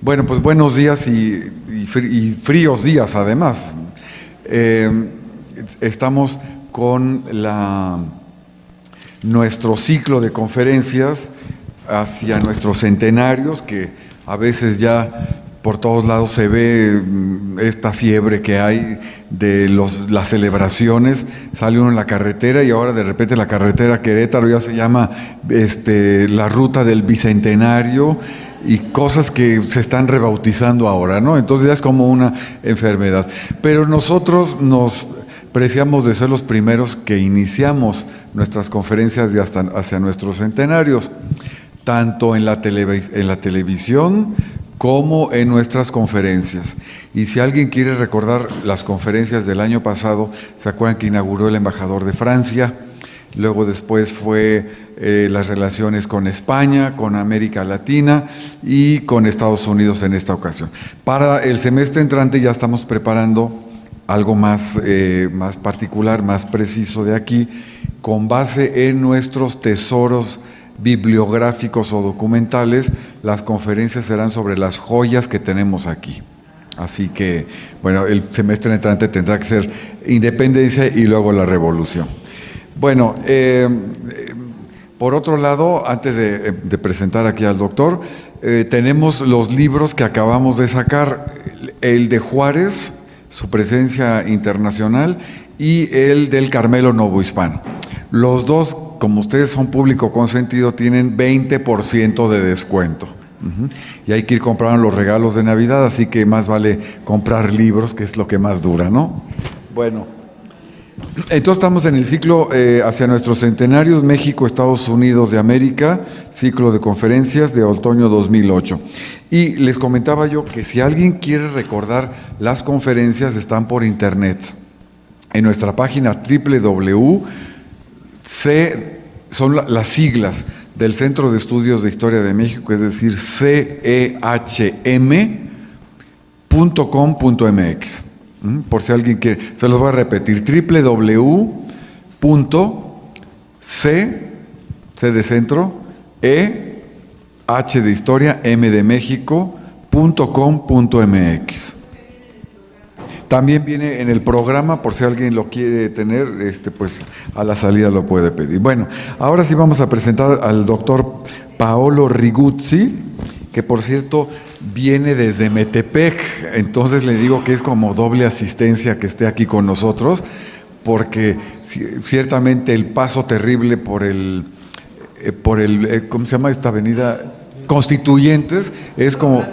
Bueno, pues buenos días y fríos días además. Estamos con nuestro ciclo de conferencias hacia nuestros centenarios, que a veces ya por todos lados se ve esta fiebre que hay de las celebraciones. Sale uno en la carretera y ahora de repente la carretera Querétaro ya se llama la ruta del bicentenario, y cosas que se están rebautizando ahora, ¿no? Entonces ya es como una enfermedad. Pero nosotros nos preciamos de ser los primeros que iniciamos nuestras conferencias hacia nuestros centenarios, tanto en la televisión como en nuestras conferencias. Y si alguien quiere recordar las conferencias del año pasado, ¿se acuerdan que inauguró el embajador de Francia? Luego después fue las relaciones con España, con América Latina y con Estados Unidos en esta ocasión. Para el semestre entrante ya estamos preparando algo más particular, más preciso de aquí, con base en nuestros tesoros bibliográficos o documentales. Las conferencias serán sobre las joyas que tenemos aquí. Así que, bueno, el semestre entrante tendrá que ser Independencia y luego la Revolución. Bueno, por otro lado, antes de presentar aquí al doctor, tenemos los libros que acabamos de sacar, el de Juárez, su presencia internacional, y el del Carmelo Novohispano. Los dos, como ustedes son público consentido, tienen 20% de descuento. Y hay que ir comprando los regalos de Navidad, así que más vale comprar libros, que es lo que más dura, ¿no? Bueno, entonces estamos en el ciclo hacia nuestros centenarios, México, Estados Unidos de América, ciclo de conferencias de otoño 2008. Y les comentaba yo que si alguien quiere recordar las conferencias, están por internet. En nuestra página son las siglas del Centro de Estudios de Historia de México, es decir, cehm.com.mx. Por si alguien quiere, se los voy a repetir, C de centro, H de historia, M de México.com.mx. También viene en el programa, por si alguien lo quiere tener, pues a la salida lo puede pedir. Bueno, ahora sí vamos a presentar al doctor Paolo Riguzzi, que por cierto viene desde Metepec, entonces le digo que es como doble asistencia que esté aquí con nosotros, porque ciertamente el paso terrible por el ¿cómo se llama esta avenida? Constituyentes, es como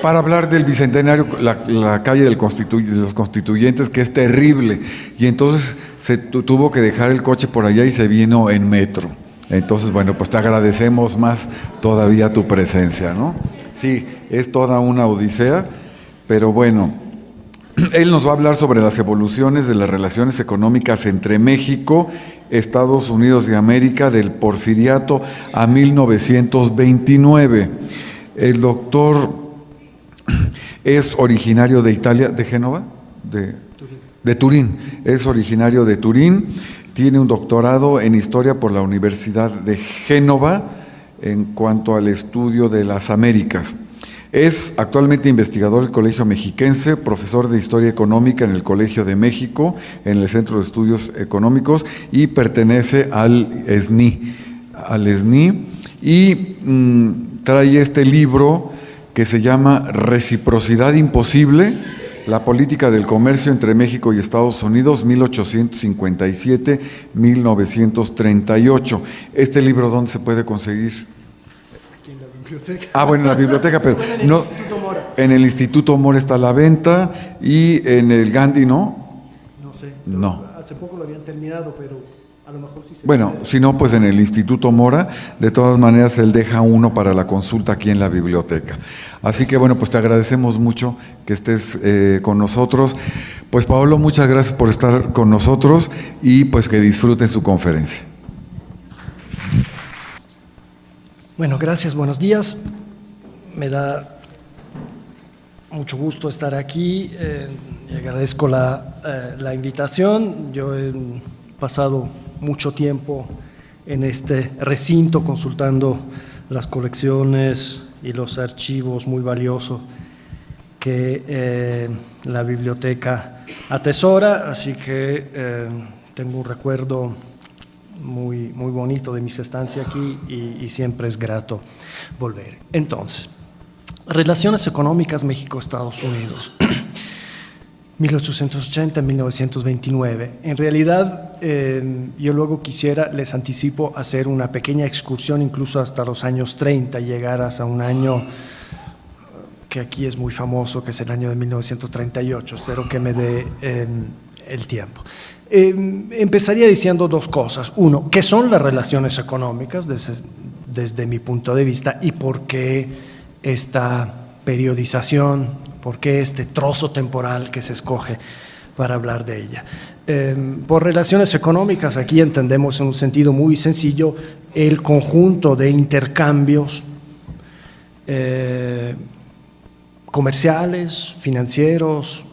para hablar del bicentenario, la calle de los Constituyentes, que es terrible, y entonces se tuvo que dejar el coche por allá y se vino en metro. Entonces, bueno, pues te agradecemos más todavía tu presencia, ¿no? Sí, es toda una odisea, pero bueno, él nos va a hablar sobre las evoluciones de las relaciones económicas entre México, Estados Unidos de América, del Porfiriato a 1929. El doctor es originario de Italia, ¿de Génova? De Turín. Es originario de Turín. Tiene un doctorado en Historia por la Universidad de Génova en cuanto al estudio de las Américas. Es actualmente investigador del Colegio Mexiquense, profesor de Historia Económica en el Colegio de México, en el Centro de Estudios Económicos, y pertenece al SNI, y trae este libro que se llama Reciprocidad Imposible: la política del comercio entre México y Estados Unidos, 1857-1938. ¿Este libro dónde se puede conseguir? Aquí en la biblioteca. Ah, bueno, en la biblioteca, pero bueno, en el Instituto Mora. En el Instituto Mora está a la venta, y en el Gandhi, ¿no? No sé. No. Hace poco lo habían terminado, pero a lo mejor sí se Bueno, puede. si no, pues en el Instituto Mora. De todas maneras, él deja uno para la consulta aquí en la biblioteca. Así que, bueno, pues te agradecemos mucho que estés con nosotros. Pues, Paolo, muchas gracias por estar con nosotros, y pues que disfruten su conferencia. Bueno, gracias, buenos días. Me da mucho gusto estar aquí y agradezco la invitación. Yo he pasado mucho tiempo en este recinto consultando las colecciones y los archivos muy valiosos que la biblioteca atesora, así que tengo un recuerdo muy bonito de mis estancias aquí y siempre es grato volver. Entonces, relaciones económicas México-Estados Unidos, 1880-1929. En realidad, yo luego quisiera, les anticipo, hacer una pequeña excursión incluso hasta los años 30, llegar hasta un año que aquí es muy famoso, que es el año de 1938. Espero que me dé el tiempo. Empezaría diciendo dos cosas. Uno, ¿qué son las relaciones económicas desde mi punto de vista y por qué esta periodización, por qué este trozo temporal que se escoge para hablar de ella? Por relaciones económicas, aquí entendemos en un sentido muy sencillo el conjunto de intercambios comerciales, financieros,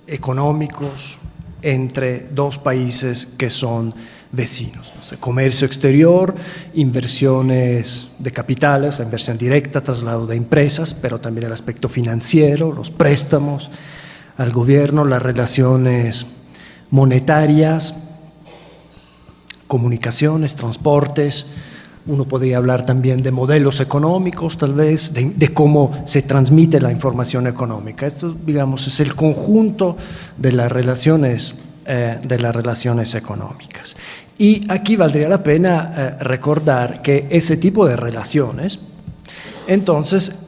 económicos, entre dos países que son vecinos. O sea, comercio exterior, inversiones de capitales, inversión directa, traslado de empresas, pero también el aspecto financiero, los préstamos al gobierno, las relaciones monetarias, comunicaciones, transportes. Uno podría hablar también de modelos económicos, tal vez, de cómo se transmite la información económica. Esto, digamos, es el conjunto de las relaciones económicas. Y aquí valdría la pena recordar que ese tipo de relaciones, entonces,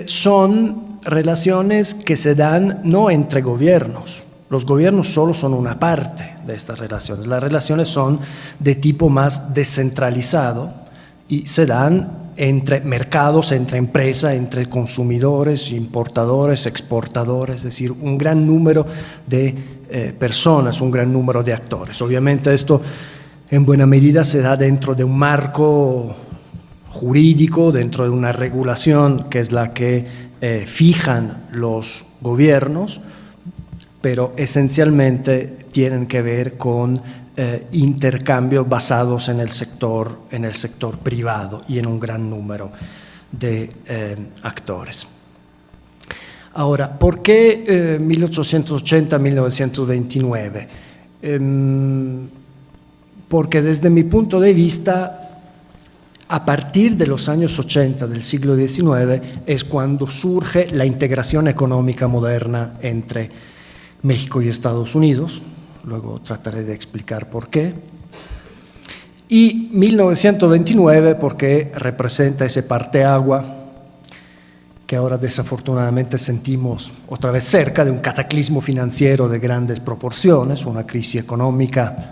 son relaciones que se dan no entre gobiernos. Los gobiernos solo son una parte de estas relaciones. Las relaciones son de tipo más descentralizado y se dan entre mercados, entre empresas, entre consumidores, importadores, exportadores, es decir, un gran número de personas, un gran número de actores. Obviamente esto en buena medida se da dentro de un marco jurídico, dentro de una regulación que es la que fijan los gobiernos, pero esencialmente tienen que ver con intercambios basados en el sector privado y en un gran número de actores. Ahora, ¿por qué 1880-1929? Porque desde mi punto de vista, a partir de los años 80 del siglo XIX es cuando surge la integración económica moderna entre México y Estados Unidos, luego trataré de explicar por qué, y 1929 porque representa ese parteagua que ahora desafortunadamente sentimos otra vez cerca de un cataclismo financiero de grandes proporciones, una crisis económica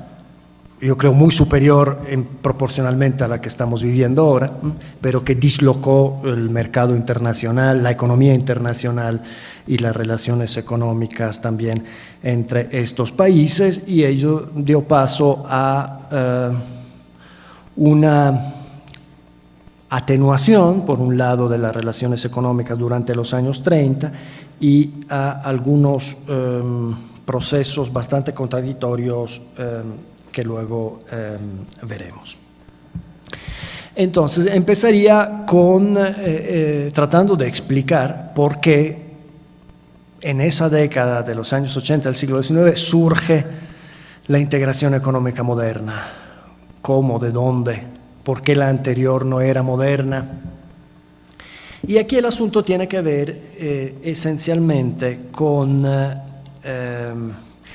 yo creo muy superior proporcionalmente a la que estamos viviendo ahora, pero que dislocó el mercado internacional, la economía internacional y las relaciones económicas también entre estos países, y ello dio paso a una atenuación, por un lado, de las relaciones económicas durante los años 30 y a algunos procesos bastante contradictorios que luego veremos. Entonces, empezaría con tratando de explicar por qué en esa década de los años 80 del siglo XIX surge la integración económica moderna. ¿Cómo? ¿De dónde? ¿Por qué la anterior no era moderna? Y aquí el asunto tiene que ver esencialmente con,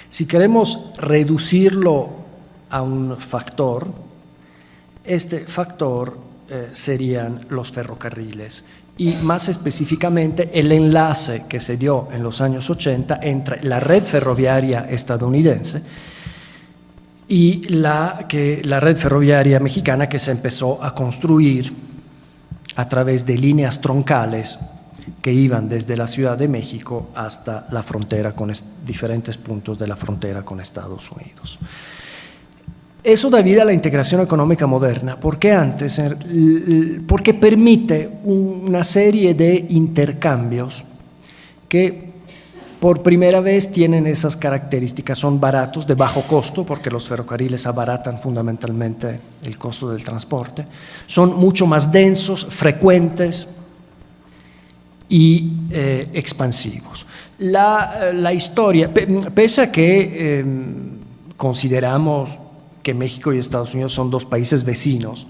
si queremos reducirlo a un factor, este factor serían los ferrocarriles y más específicamente el enlace que se dio en los años 80 entre la red ferroviaria estadounidense y la red ferroviaria mexicana que se empezó a construir a través de líneas troncales que iban desde la Ciudad de México hasta la frontera con diferentes puntos de la frontera con Estados Unidos. Eso da vida a la integración económica moderna, porque permite una serie de intercambios que por primera vez tienen esas características. Son baratos, de bajo costo, porque los ferrocarriles abaratan fundamentalmente el costo del transporte. Son mucho más densos, frecuentes, y expansivos. La historia, pese a que consideramos que México y Estados Unidos son dos países vecinos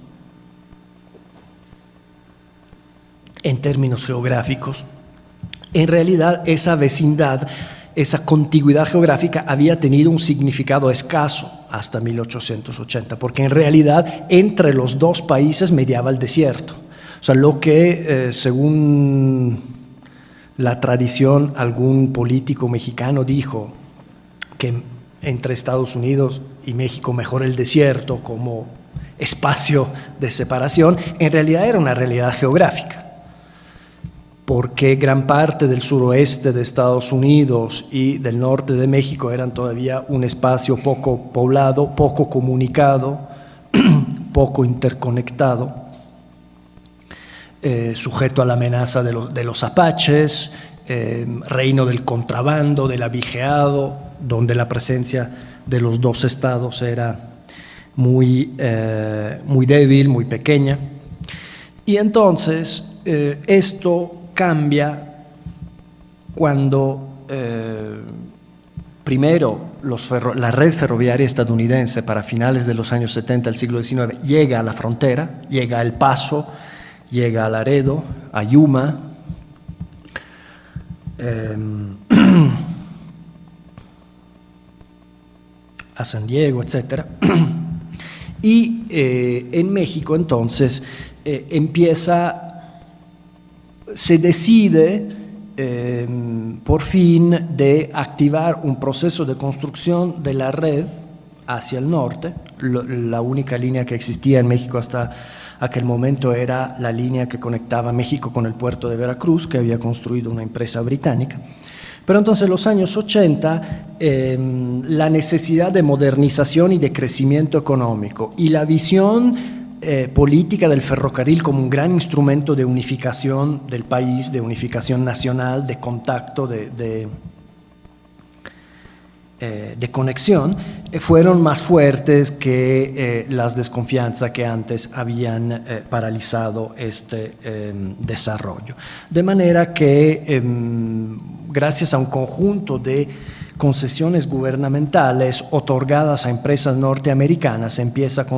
en términos geográficos, en realidad esa vecindad, esa contigüidad geográfica había tenido un significado escaso hasta 1880, porque en realidad entre los dos países mediaba el desierto. O sea, lo que según la tradición algún político mexicano dijo que entre Estados Unidos y México mejor el desierto como espacio de separación, en realidad era una realidad geográfica, porque gran parte del suroeste de Estados Unidos y del norte de México eran todavía un espacio poco poblado, poco comunicado, poco interconectado, sujeto a la amenaza de los apaches, reino del contrabando, del abigeado, donde la presencia de los dos estados era muy débil, muy pequeña. Y entonces esto cambia cuando primero la red ferroviaria estadounidense para finales de los años 70 del siglo XIX llega a la frontera, llega a El Paso, llega a Laredo, a Yuma, a San Diego, etc. Y en México entonces se decide por fin de activar un proceso de construcción de la red hacia el norte. La única línea que existía en México hasta aquel momento era la línea que conectaba México con el puerto de Veracruz, que había construido una empresa británica. Pero entonces en los años 80, la necesidad de modernización y de crecimiento económico y la visión política del ferrocarril como un gran instrumento de unificación del país, de unificación nacional, de contacto, de conexión, fueron más fuertes que las desconfianzas que antes habían paralizado este desarrollo. De manera que gracias a un conjunto de concesiones gubernamentales otorgadas a empresas norteamericanas se empiezan a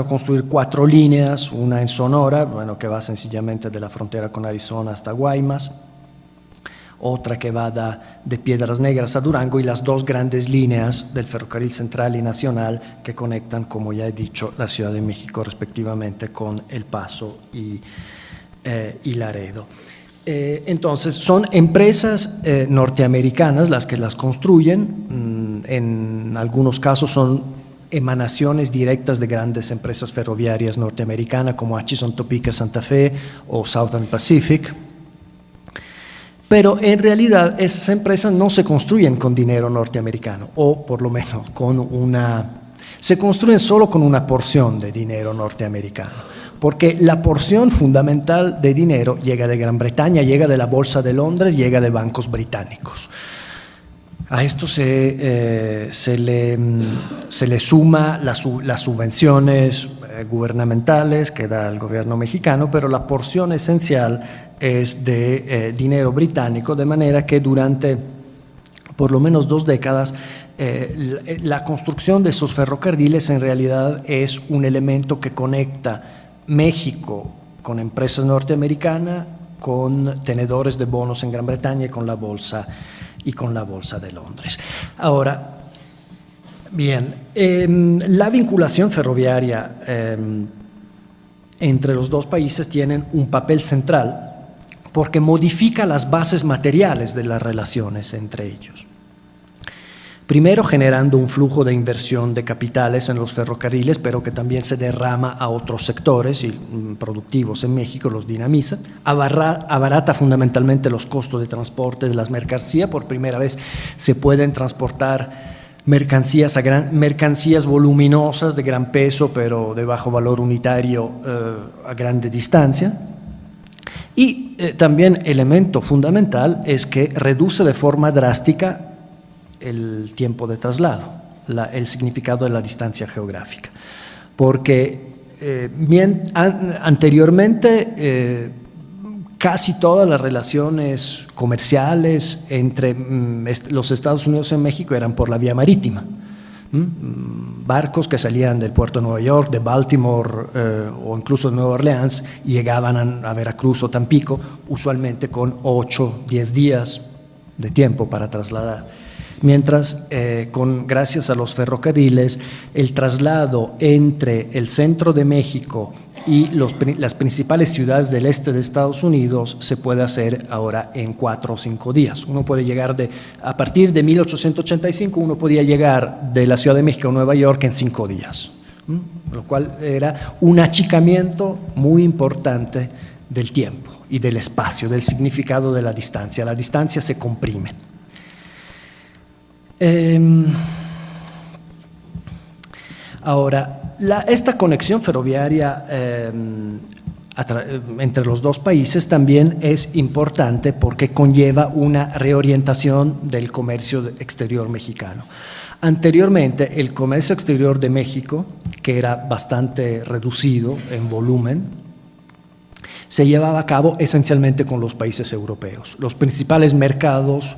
construir 4 líneas, una en Sonora, bueno, que va sencillamente de la frontera con Arizona hasta Guaymas, otra que va de Piedras Negras a Durango, y las 2 grandes líneas del Ferrocarril Central y Nacional que conectan, como ya he dicho, la Ciudad de México respectivamente con El Paso y Laredo. Entonces son empresas norteamericanas las que las construyen, en algunos casos son emanaciones directas de grandes empresas ferroviarias norteamericanas como Atchison, Topeka, Santa Fe o Southern Pacific. Pero en realidad esas empresas no se construyen con dinero norteamericano, o por lo menos se construyen solo con una porción de dinero norteamericano, porque la porción fundamental de dinero llega de Gran Bretaña, llega de la Bolsa de Londres, llega de bancos británicos. A esto se le suma las subvenciones gubernamentales que da el gobierno mexicano, pero la porción esencial es de dinero británico, de manera que durante por lo menos 2 décadas la construcción de esos ferrocarriles en realidad es un elemento que conecta México con empresas norteamericanas, con tenedores de bonos en Gran Bretaña y con la Bolsa de Londres. Ahora, bien, la vinculación ferroviaria entre los dos países tiene un papel central porque modifica las bases materiales de las relaciones entre ellos. Primero, generando un flujo de inversión de capitales en los ferrocarriles, pero que también se derrama a otros sectores productivos en México, los dinamiza, abarata fundamentalmente los costos de transporte de las mercancías. Por primera vez se pueden transportar mercancías voluminosas de gran peso, pero de bajo valor unitario a grande distancia. Y también elemento fundamental es que reduce de forma drástica el tiempo de traslado, el significado de la distancia geográfica. Porque anteriormente casi todas las relaciones comerciales entre los Estados Unidos y México eran por la vía marítima. Barcos que salían del puerto de Nueva York, de Baltimore o incluso de Nueva Orleans y llegaban a Veracruz o Tampico, usualmente con 8, 10 días de tiempo para trasladar. Mientras, gracias a los ferrocarriles, el traslado entre el centro de México y las principales ciudades del este de Estados Unidos se puede hacer ahora en 4 o 5 días. Uno puede llegar a partir de 1885, uno podía llegar de la Ciudad de México a Nueva York en 5 días, lo cual era un achicamiento muy importante del tiempo y del espacio, del significado de la distancia. La distancia se comprime. Ahora, esta conexión ferroviaria entre los dos países también es importante porque conlleva una reorientación del comercio exterior mexicano. Anteriormente, el comercio exterior de México, que era bastante reducido en volumen, se llevaba a cabo esencialmente con los países europeos. Los principales mercados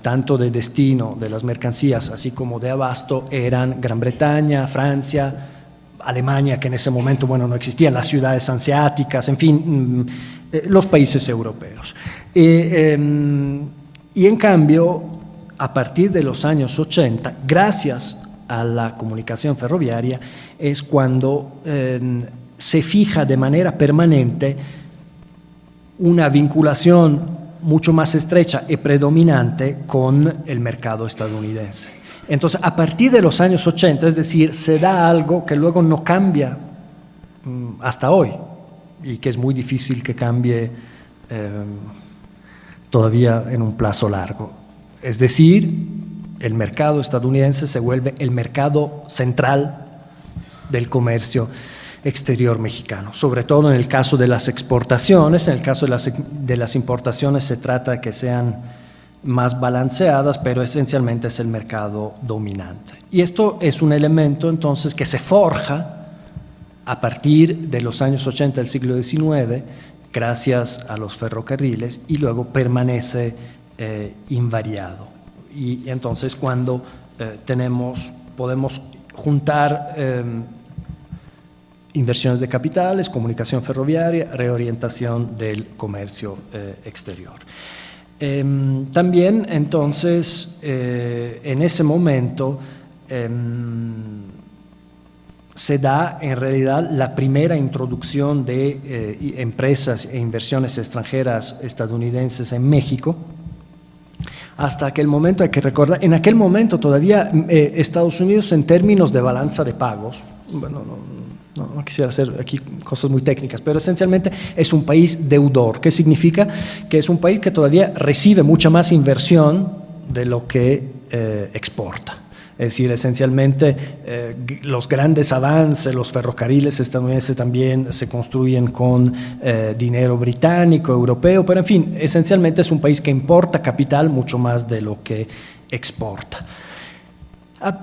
tanto de destino de las mercancías así como de abasto eran Gran Bretaña, Francia, Alemania, que en ese momento no existían, las ciudades hanseáticas, en fin, los países europeos. Y en cambio, a partir de los años 80, gracias a la comunicación ferroviaria, es cuando se fija de manera permanente una vinculación mucho más estrecha y predominante con el mercado estadounidense. Entonces, a partir de los años 80, es decir, se da algo que luego no cambia hasta hoy y que es muy difícil que cambie todavía en un plazo largo. Es decir, el mercado estadounidense se vuelve el mercado central del comercio exterior mexicano, sobre todo en el caso de las exportaciones. En el caso de las importaciones se trata de que sean más balanceadas, pero esencialmente es el mercado dominante. Y esto es un elemento entonces que se forja a partir de los años 80 del siglo XIX, gracias a los ferrocarriles, y luego permanece invariado. Y entonces cuando podemos juntar inversiones de capitales, comunicación ferroviaria, reorientación del comercio exterior. También entonces en ese momento se da en realidad la primera introducción de empresas e inversiones extranjeras estadounidenses en México. Hasta aquel momento, hay que recordar, en aquel momento todavía Estados Unidos, en términos de balanza de pagos, no quisiera hacer aquí cosas muy técnicas, pero esencialmente es un país deudor. ¿Qué significa? Que es un país que todavía recibe mucha más inversión de lo que exporta. Es decir, esencialmente los grandes avances, los ferrocarriles estadounidenses también se construyen con dinero británico, europeo, pero en fin, esencialmente es un país que importa capital mucho más de lo que exporta.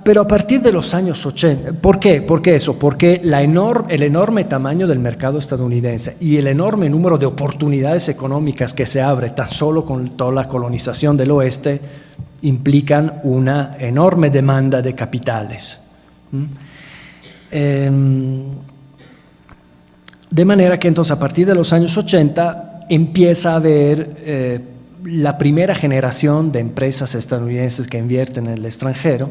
Pero a partir de los años 80, ¿por qué? ¿Por qué eso? Porque el enorme tamaño del mercado estadounidense y el enorme número de oportunidades económicas que se abre tan solo con toda la colonización del oeste implican una enorme demanda de capitales. De manera que entonces a partir de los años 80 empieza a haber la primera generación de empresas estadounidenses que invierten en el extranjero.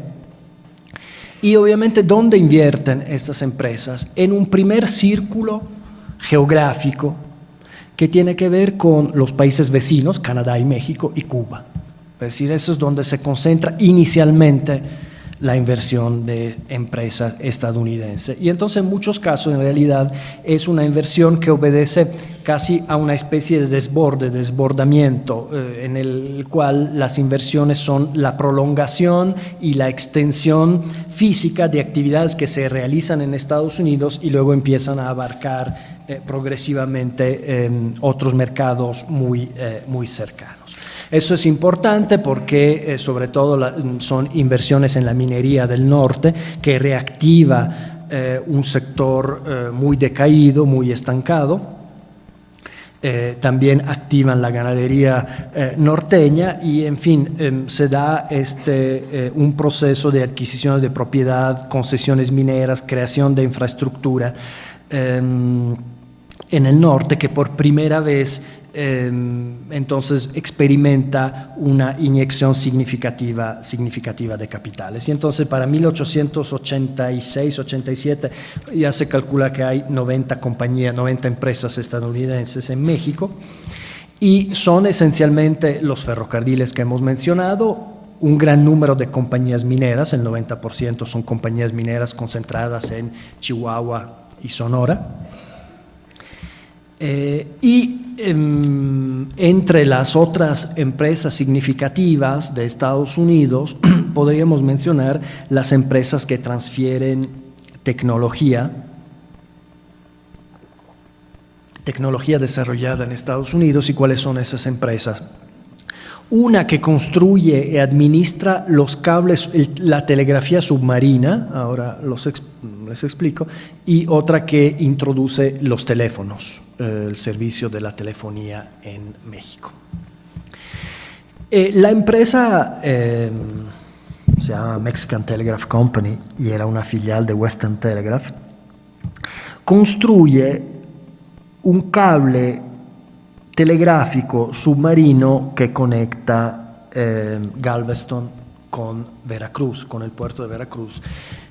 Y obviamente, ¿dónde invierten estas empresas? En un primer círculo geográfico que tiene que ver con los países vecinos, Canadá y México, y Cuba. Es decir, eso es donde se concentra inicialmente la inversión de empresas estadounidenses. Y entonces, en muchos casos, en realidad, es una inversión que obedece casi a una especie de desbordamiento, en el cual las inversiones son la prolongación y la extensión física de actividades que se realizan en Estados Unidos y luego empiezan a abarcar progresivamente otros mercados muy cercanos. Eso es importante porque sobre todo son inversiones en la minería del norte que reactiva un sector muy decaído, muy estancado. también activan la ganadería norteña y, en fin, se da un proceso de adquisiciones de propiedad, concesiones mineras, creación de infraestructura en el norte que por primera vez entonces experimenta una inyección significativa de capitales. Y entonces para 1886-87 ya se calcula que hay 90 empresas estadounidenses en México, y son esencialmente los ferrocarriles que hemos mencionado, un gran número de compañías mineras, el 90% son compañías mineras concentradas en Chihuahua y Sonora. Entre las otras empresas significativas de Estados Unidos podríamos mencionar las empresas que transfieren tecnología desarrollada en Estados Unidos. ¿Y cuáles son esas empresas? Una que construye y administra los cables, la telegrafía submarina, ahora les explico, y otra que introduce los teléfonos, el servicio de la telefonía en México. La empresa se llama Mexican Telegraph Company y era una filial de Western Telegraph. Construye un cable telegráfico submarino que conecta Galveston con Veracruz, con el puerto de Veracruz,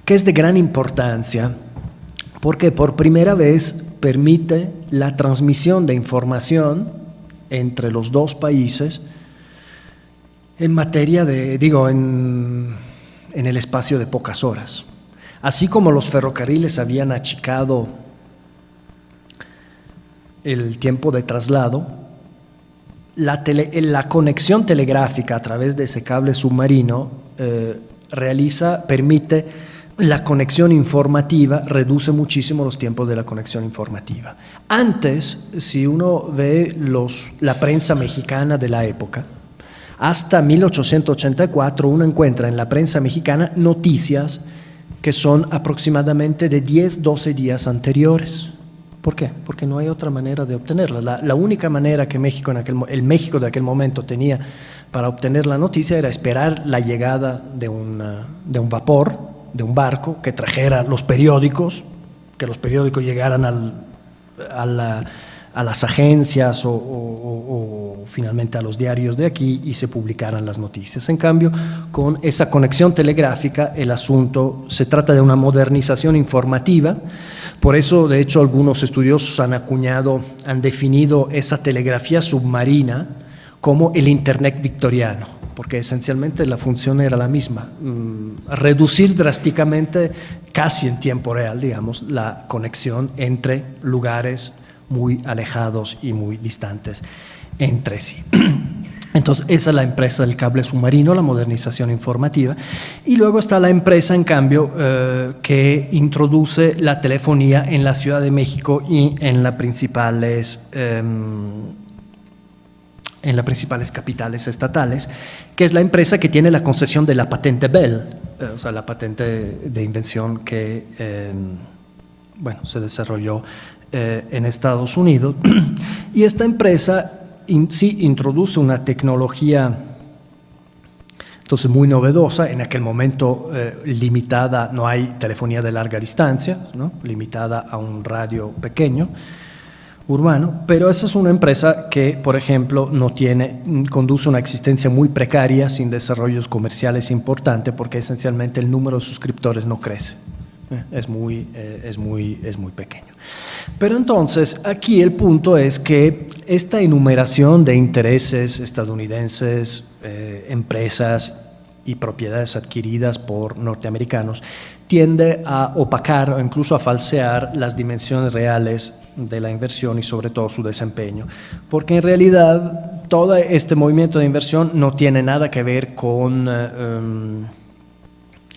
que es de gran importancia porque por primera vez permite la transmisión de información entre los dos países en materia en el espacio de pocas horas. Así como los ferrocarriles habían achicado el tiempo de traslado, la conexión telegráfica a través de ese cable submarino permite la conexión informativa, reduce muchísimo los tiempos de la conexión informativa. Antes, si uno ve la prensa mexicana de la época, hasta 1884 uno encuentra en la prensa mexicana noticias que son aproximadamente de 10-12 días anteriores. ¿Por qué? Porque no hay otra manera de obtenerla. La única manera que el México de aquel momento tenía para obtener la noticia era esperar la llegada de un vapor, de un barco que trajera los periódicos, que los periódicos llegaran a las agencias o finalmente a los diarios de aquí y se publicaran las noticias. En cambio, con esa conexión telegráfica, el asunto se trata de una modernización informativa. Por eso, de hecho, algunos estudiosos han definido esa telegrafía submarina como el Internet victoriano, porque esencialmente la función era la misma, reducir drásticamente, casi en tiempo real, digamos, la conexión entre lugares muy alejados y muy distantes entre sí. Entonces, esa es la empresa del cable submarino, la modernización informativa. Y luego está la empresa, en cambio, que introduce la telefonía en la Ciudad de México y en las principales capitales estatales, que es la empresa que tiene la concesión de la patente Bell, o sea, la patente de invención que se desarrolló en Estados Unidos. Y esta empresa sí introduce una tecnología entonces muy novedosa, en aquel momento limitada, no hay telefonía de larga distancia, ¿no? Limitada a un radio pequeño, urbano, pero esa es una empresa que, por ejemplo, conduce una existencia muy precaria, sin desarrollos comerciales importantes, porque esencialmente el número de suscriptores no crece, es muy pequeño. Pero entonces, aquí el punto es que esta enumeración de intereses estadounidenses, empresas y propiedades adquiridas por norteamericanos tiende a opacar o incluso a falsear las dimensiones reales de la inversión y sobre todo su desempeño, porque en realidad todo este movimiento de inversión no tiene nada que ver con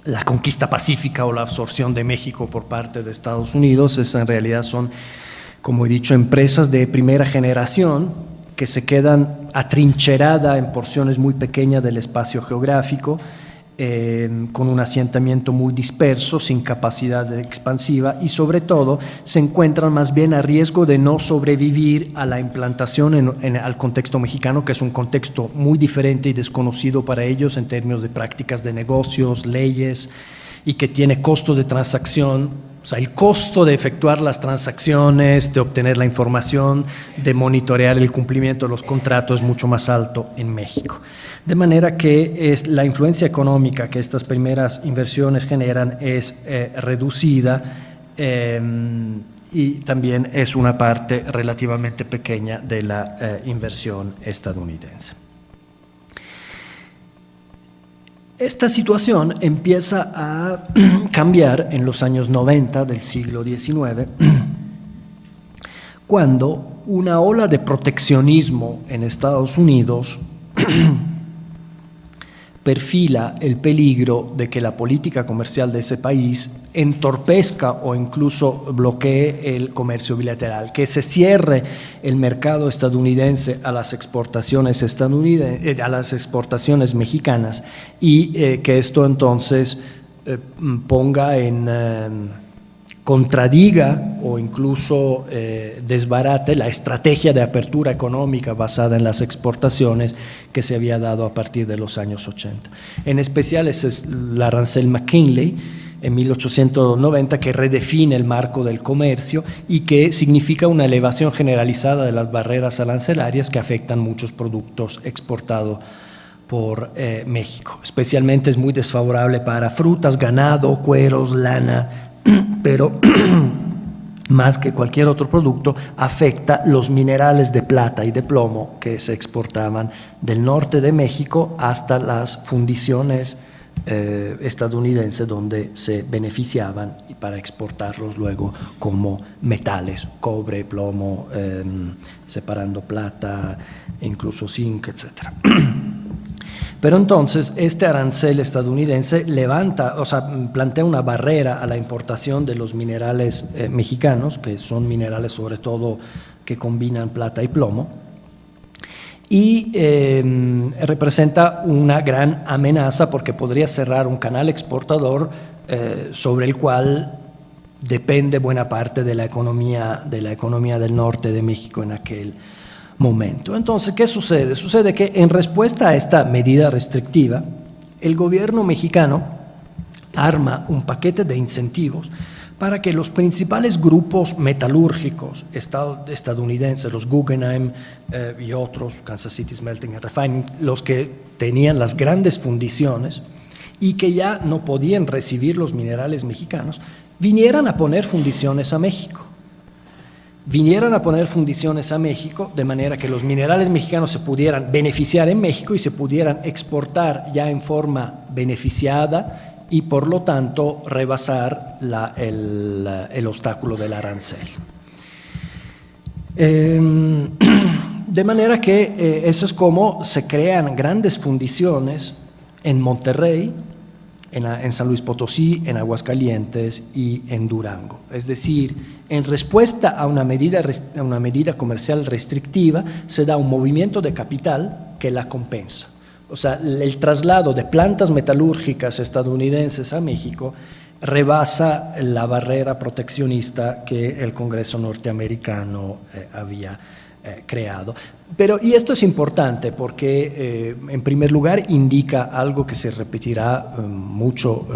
la conquista pacífica o la absorción de México por parte de Estados Unidos. En realidad son, como he dicho, empresas de primera generación que se quedan atrincheradas en porciones muy pequeñas del espacio geográfico con un asentamiento muy disperso, sin capacidad expansiva y sobre todo se encuentran más bien a riesgo de no sobrevivir a la implantación al contexto mexicano, que es un contexto muy diferente y desconocido para ellos en términos de prácticas de negocios, leyes, y que tiene costo de transacción. O sea, el costo de efectuar las transacciones, de obtener la información, de monitorear el cumplimiento de los contratos es mucho más alto en México. De manera que la influencia económica que estas primeras inversiones generan es reducida y también es una parte relativamente pequeña de la inversión estadounidense. Esta situación empieza a cambiar en los años 90 del siglo XIX, cuando una ola de proteccionismo en Estados Unidos perfila el peligro de que la política comercial de ese país entorpezca o incluso bloquee el comercio bilateral, que se cierre el mercado estadounidense a las exportaciones a las exportaciones mexicanas y que esto entonces ponga contradiga o incluso desbarate la estrategia de apertura económica basada en las exportaciones que se había dado a partir de los años 80. En especial ese es el arancel McKinley en 1890, que redefine el marco del comercio y que significa una elevación generalizada de las barreras arancelarias que afectan muchos productos exportados por México. Especialmente es muy desfavorable para frutas, ganado, cueros, lana, pero más que cualquier otro producto afecta los minerales de plata y de plomo que se exportaban del norte de México hasta las fundiciones estadounidenses, donde se beneficiaban para exportarlos luego como metales, cobre, plomo, separando plata, incluso zinc, etc. Pero entonces este arancel estadounidense plantea una barrera a la importación de los minerales mexicanos, que son minerales sobre todo que combinan plata y plomo, y representa una gran amenaza porque podría cerrar un canal exportador sobre el cual depende buena parte de la economía del norte de México en aquel momento. Entonces, ¿qué sucede? Sucede que en respuesta a esta medida restrictiva, el gobierno mexicano arma un paquete de incentivos para que los principales grupos metalúrgicos estadounidenses, los Guggenheim y otros, Kansas City Smelting and Refining, los que tenían las grandes fundiciones y que ya no podían recibir los minerales mexicanos, vinieran a poner fundiciones a México. De manera que los minerales mexicanos se pudieran beneficiar en México y se pudieran exportar ya en forma beneficiada y por lo tanto rebasar el obstáculo del arancel. De manera que eso es como se crean grandes fundiciones en Monterrey, en San Luis Potosí, en Aguascalientes y en Durango. Es decir, en respuesta a una medida comercial restrictiva, se da un movimiento de capital que la compensa. O sea, el traslado de plantas metalúrgicas estadounidenses a México rebasa la barrera proteccionista que el Congreso norteamericano había creado. Y esto es importante porque, en primer lugar, indica algo que se repetirá mucho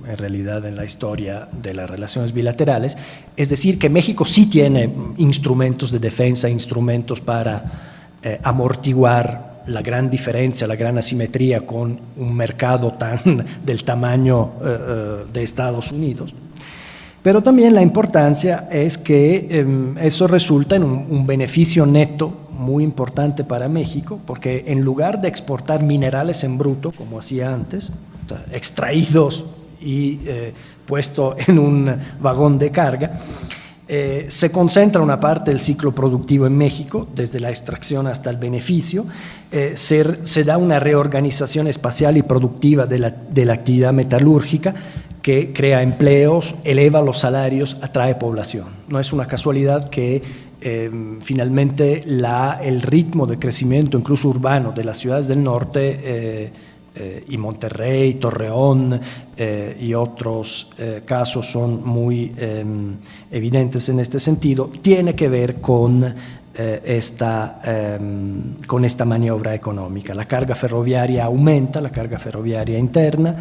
en realidad en la historia de las relaciones bilaterales, es decir, que México sí tiene instrumentos de defensa, instrumentos para amortiguar la gran diferencia, la gran asimetría con un mercado del tamaño de Estados Unidos. Pero también la importancia es que eso resulta en un beneficio neto muy importante para México, porque en lugar de exportar minerales en bruto, como hacía antes, o sea, extraídos y puesto en un vagón de carga, se concentra una parte del ciclo productivo en México, desde la extracción hasta el beneficio, se da una reorganización espacial y productiva de la actividad metalúrgica que crea empleos, eleva los salarios, atrae población. No es una casualidad que finalmente el ritmo de crecimiento, incluso urbano, de las ciudades del norte y Monterrey, Torreón y otros casos son muy evidentes en este sentido, tiene que ver con esta maniobra económica. La carga ferroviaria aumenta, la carga ferroviaria interna,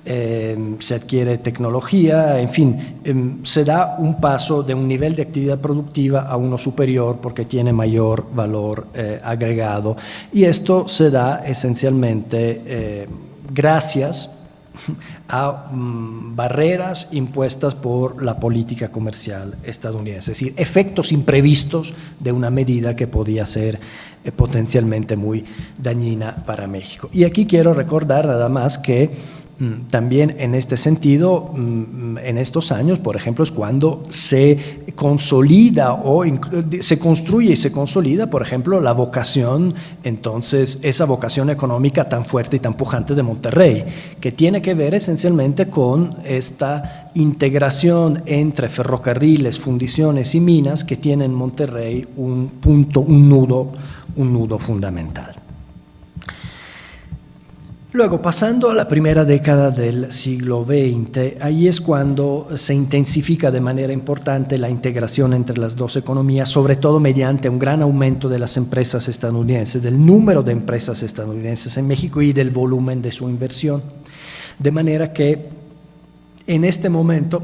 se adquiere tecnología, en fin, se da un paso de un nivel de actividad productiva a uno superior porque tiene mayor valor agregado, y esto se da esencialmente gracias a barreras impuestas por la política comercial estadounidense, es decir, efectos imprevistos de una medida que podía ser potencialmente muy dañina para México. Y aquí quiero recordar nada más que también en este sentido, en estos años, por ejemplo, es cuando se consolida o se construye y se consolida, por ejemplo, la vocación, entonces, esa vocación económica tan fuerte y tan pujante de Monterrey, que tiene que ver esencialmente con esta integración entre ferrocarriles, fundiciones y minas que tiene en Monterrey un punto, un nudo fundamental. Luego, pasando a la primera década del siglo XX, ahí es cuando se intensifica de manera importante la integración entre las dos economías, sobre todo mediante un gran aumento de las empresas estadounidenses, del número de empresas estadounidenses en México y del volumen de su inversión. De manera que en este momento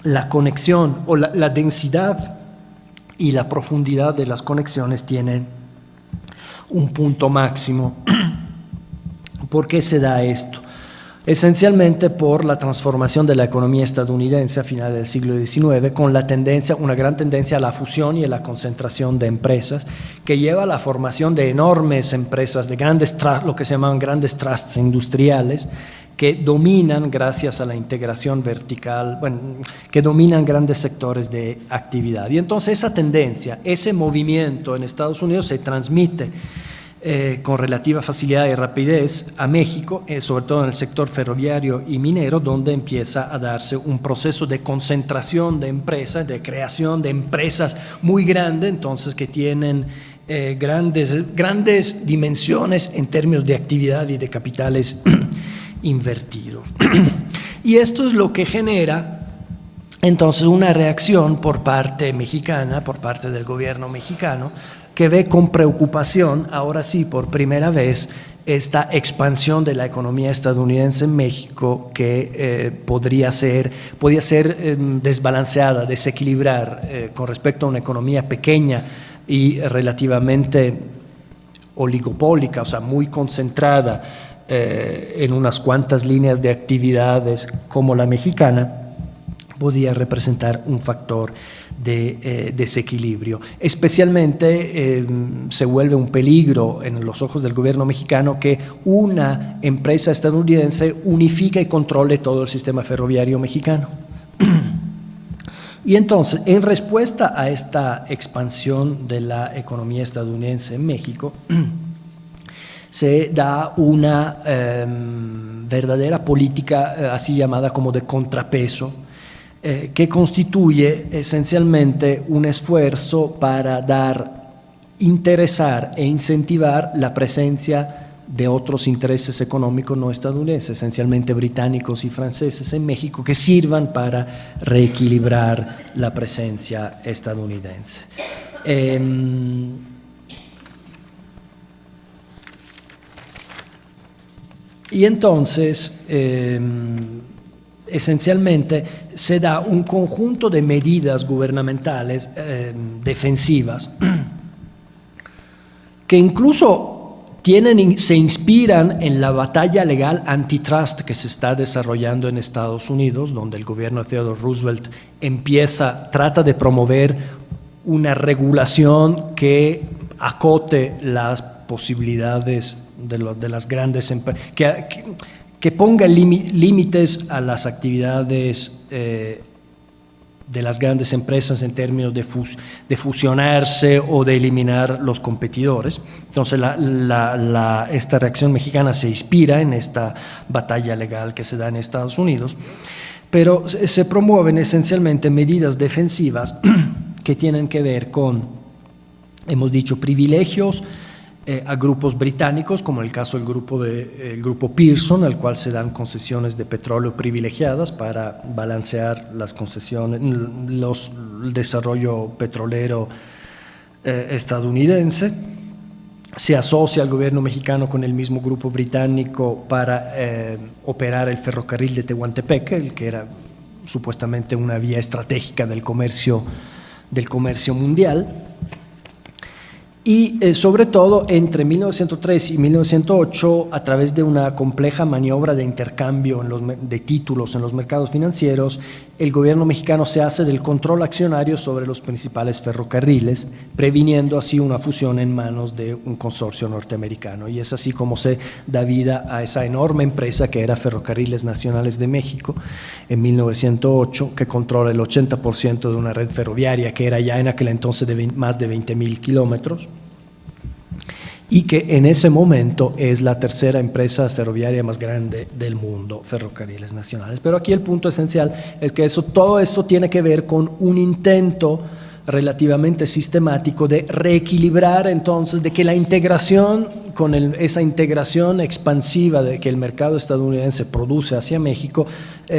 la conexión o la densidad y la profundidad de las conexiones tienen un punto máximo. ¿Por qué se da esto? Esencialmente por la transformación de la economía estadounidense a finales del siglo XIX, con una gran tendencia a la fusión y a la concentración de empresas, que lleva a la formación de enormes empresas, de lo que se llaman grandes trusts industriales, que dominan, gracias a la integración vertical, que dominan grandes sectores de actividad. Y entonces esa tendencia, ese movimiento en Estados Unidos se transmite con relativa facilidad y rapidez a México, sobre todo en el sector ferroviario y minero, donde empieza a darse un proceso de concentración de empresas, de creación de empresas muy grandes, entonces que tienen grandes dimensiones en términos de actividad y de capitales invertidos. Y esto es lo que genera entonces una reacción por parte mexicana, por parte del gobierno mexicano, que ve con preocupación, ahora sí, por primera vez, esta expansión de la economía estadounidense en México que podía ser desbalanceada, desequilibrar con respecto a una economía pequeña y relativamente oligopólica, o sea, muy concentrada en unas cuantas líneas de actividades como la mexicana, podía representar un factor de desequilibrio. Especialmente se vuelve un peligro en los ojos del gobierno mexicano que una empresa estadounidense unifique y controle todo el sistema ferroviario mexicano. Y entonces, en respuesta a esta expansión de la economía estadounidense en México, se da una verdadera política así llamada como de contrapeso, que constituye esencialmente un esfuerzo para interesar e incentivar la presencia de otros intereses económicos no estadounidenses, esencialmente británicos y franceses en México, que sirvan para reequilibrar la presencia estadounidense. Y entonces, esencialmente se da un conjunto de medidas gubernamentales defensivas que incluso se inspiran en la batalla legal antitrust que se está desarrollando en Estados Unidos, donde el gobierno de Theodore Roosevelt trata de promover una regulación que acote las posibilidades de las grandes empresas, que ponga límites a las actividades de las grandes empresas en términos de fusionarse o de eliminar los competidores. Entonces esta reacción mexicana se inspira en esta batalla legal que se da en Estados Unidos, pero se promueven esencialmente medidas defensivas que tienen que ver con, hemos dicho, privilegios a grupos británicos, como el caso del el grupo Pearson, al cual se dan concesiones de petróleo privilegiadas para balancear las concesiones, el desarrollo petrolero estadounidense. Se asocia al gobierno mexicano con el mismo grupo británico para operar el ferrocarril de Tehuantepec, el que era supuestamente una vía estratégica del comercio mundial. Y sobre todo entre 1903 y 1908, a través de una compleja maniobra de intercambio de títulos en los mercados financieros, el gobierno mexicano se hace del control accionario sobre los principales ferrocarriles, previniendo así una fusión en manos de un consorcio norteamericano. Y es así como se da vida a esa enorme empresa que era Ferrocarriles Nacionales de México en 1908, que controla el 80% de una red ferroviaria que era ya en aquel entonces de más de 20,000 kilómetros, y que en ese momento es la tercera empresa ferroviaria más grande del mundo, Ferrocarriles Nacionales. Pero aquí el punto esencial es que todo esto tiene que ver con un intento relativamente sistemático de reequilibrar, entonces, de que la integración, esa integración expansiva de que el mercado estadounidense produce hacia México,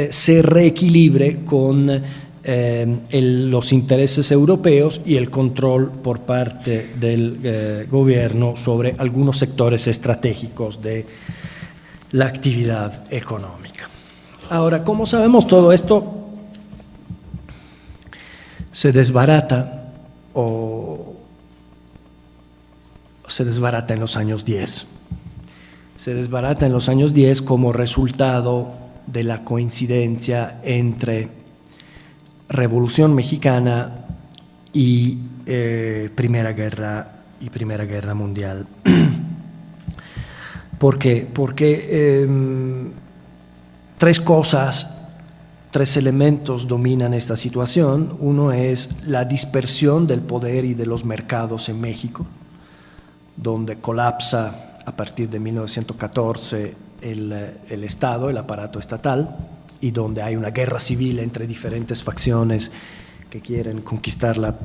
se reequilibre con los intereses europeos y el control por parte del gobierno sobre algunos sectores estratégicos de la actividad económica. Ahora, como sabemos, todo esto se desbarata en los años 10. Se desbarata en los años 10 como resultado de la coincidencia entre Revolución Mexicana y Primera Guerra Mundial. ¿Por qué? Porque tres elementos dominan esta situación. Uno es la dispersión del poder y de los mercados en México, donde colapsa a partir de 1914 el Estado, el aparato estatal, y donde hay una guerra civil entre diferentes facciones que quieren conquistar la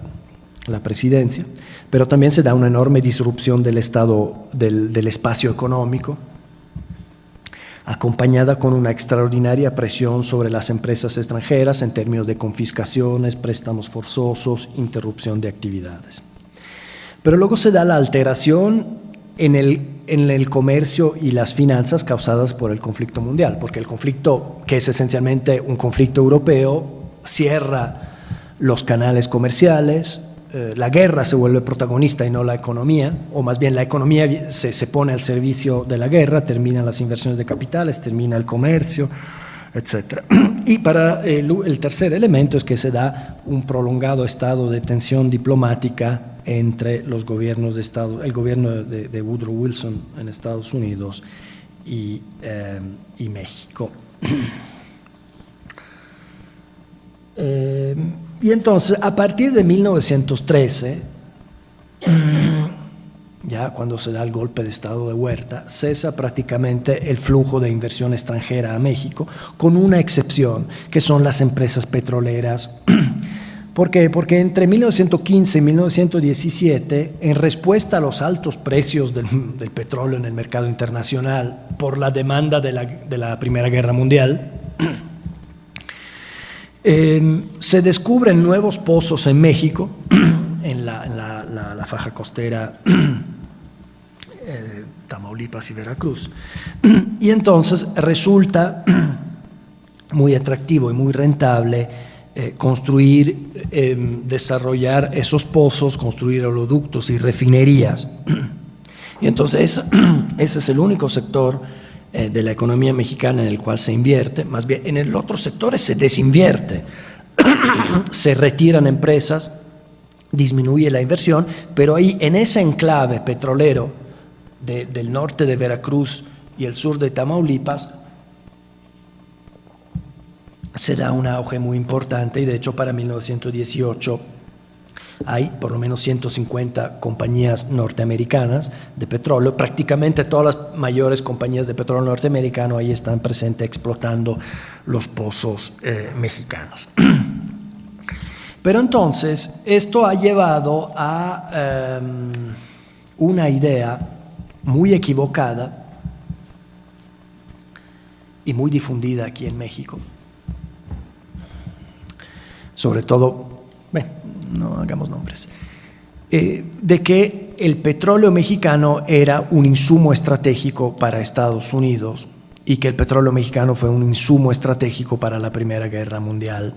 presidencia, pero también se da una enorme disrupción del estado del espacio económico, acompañada con una extraordinaria presión sobre las empresas extranjeras en términos de confiscaciones, préstamos forzosos, interrupción de actividades. Pero luego se da la alteración en el comercio y las finanzas causadas por el conflicto mundial, porque el conflicto, que es esencialmente un conflicto europeo, cierra los canales comerciales, la guerra se vuelve protagonista y no la economía, o más bien la economía se pone al servicio de la guerra, terminan las inversiones de capitales, termina el comercio, etc. Y para el tercer elemento es que se da un prolongado estado de tensión diplomática entre los gobiernos de Estado, el gobierno de Woodrow Wilson en Estados Unidos y México. Y entonces, a partir de 1913, ya cuando se da el golpe de Estado de Huerta, cesa prácticamente el flujo de inversión extranjera a México, con una excepción, que son las empresas petroleras. ¿Por qué? Porque entre 1915 y 1917, en respuesta a los altos precios del petróleo en el mercado internacional por la demanda de la Primera Guerra Mundial, se descubren nuevos pozos en México, en la faja costera Tamaulipas y Veracruz, y entonces resulta muy atractivo y muy rentable construir, desarrollar esos pozos, construir oleoductos y refinerías. Y entonces ese es el único sector de la economía mexicana en el cual se invierte. Más bien en el otro sectores se desinvierte, se retiran empresas, disminuye la inversión, pero ahí en ese enclave petrolero del norte de Veracruz y el sur de Tamaulipas se da un auge muy importante, y de hecho para 1918 hay por lo menos 150 compañías norteamericanas de petróleo. Prácticamente todas las mayores compañías de petróleo norteamericano ahí están presentes explotando los pozos mexicanos. Pero entonces esto ha llevado a una idea muy equivocada y muy difundida aquí en México. Sobre todo, bueno, no hagamos nombres, de que el petróleo mexicano era un insumo estratégico para Estados Unidos y que el petróleo mexicano fue un insumo estratégico para la Primera Guerra Mundial.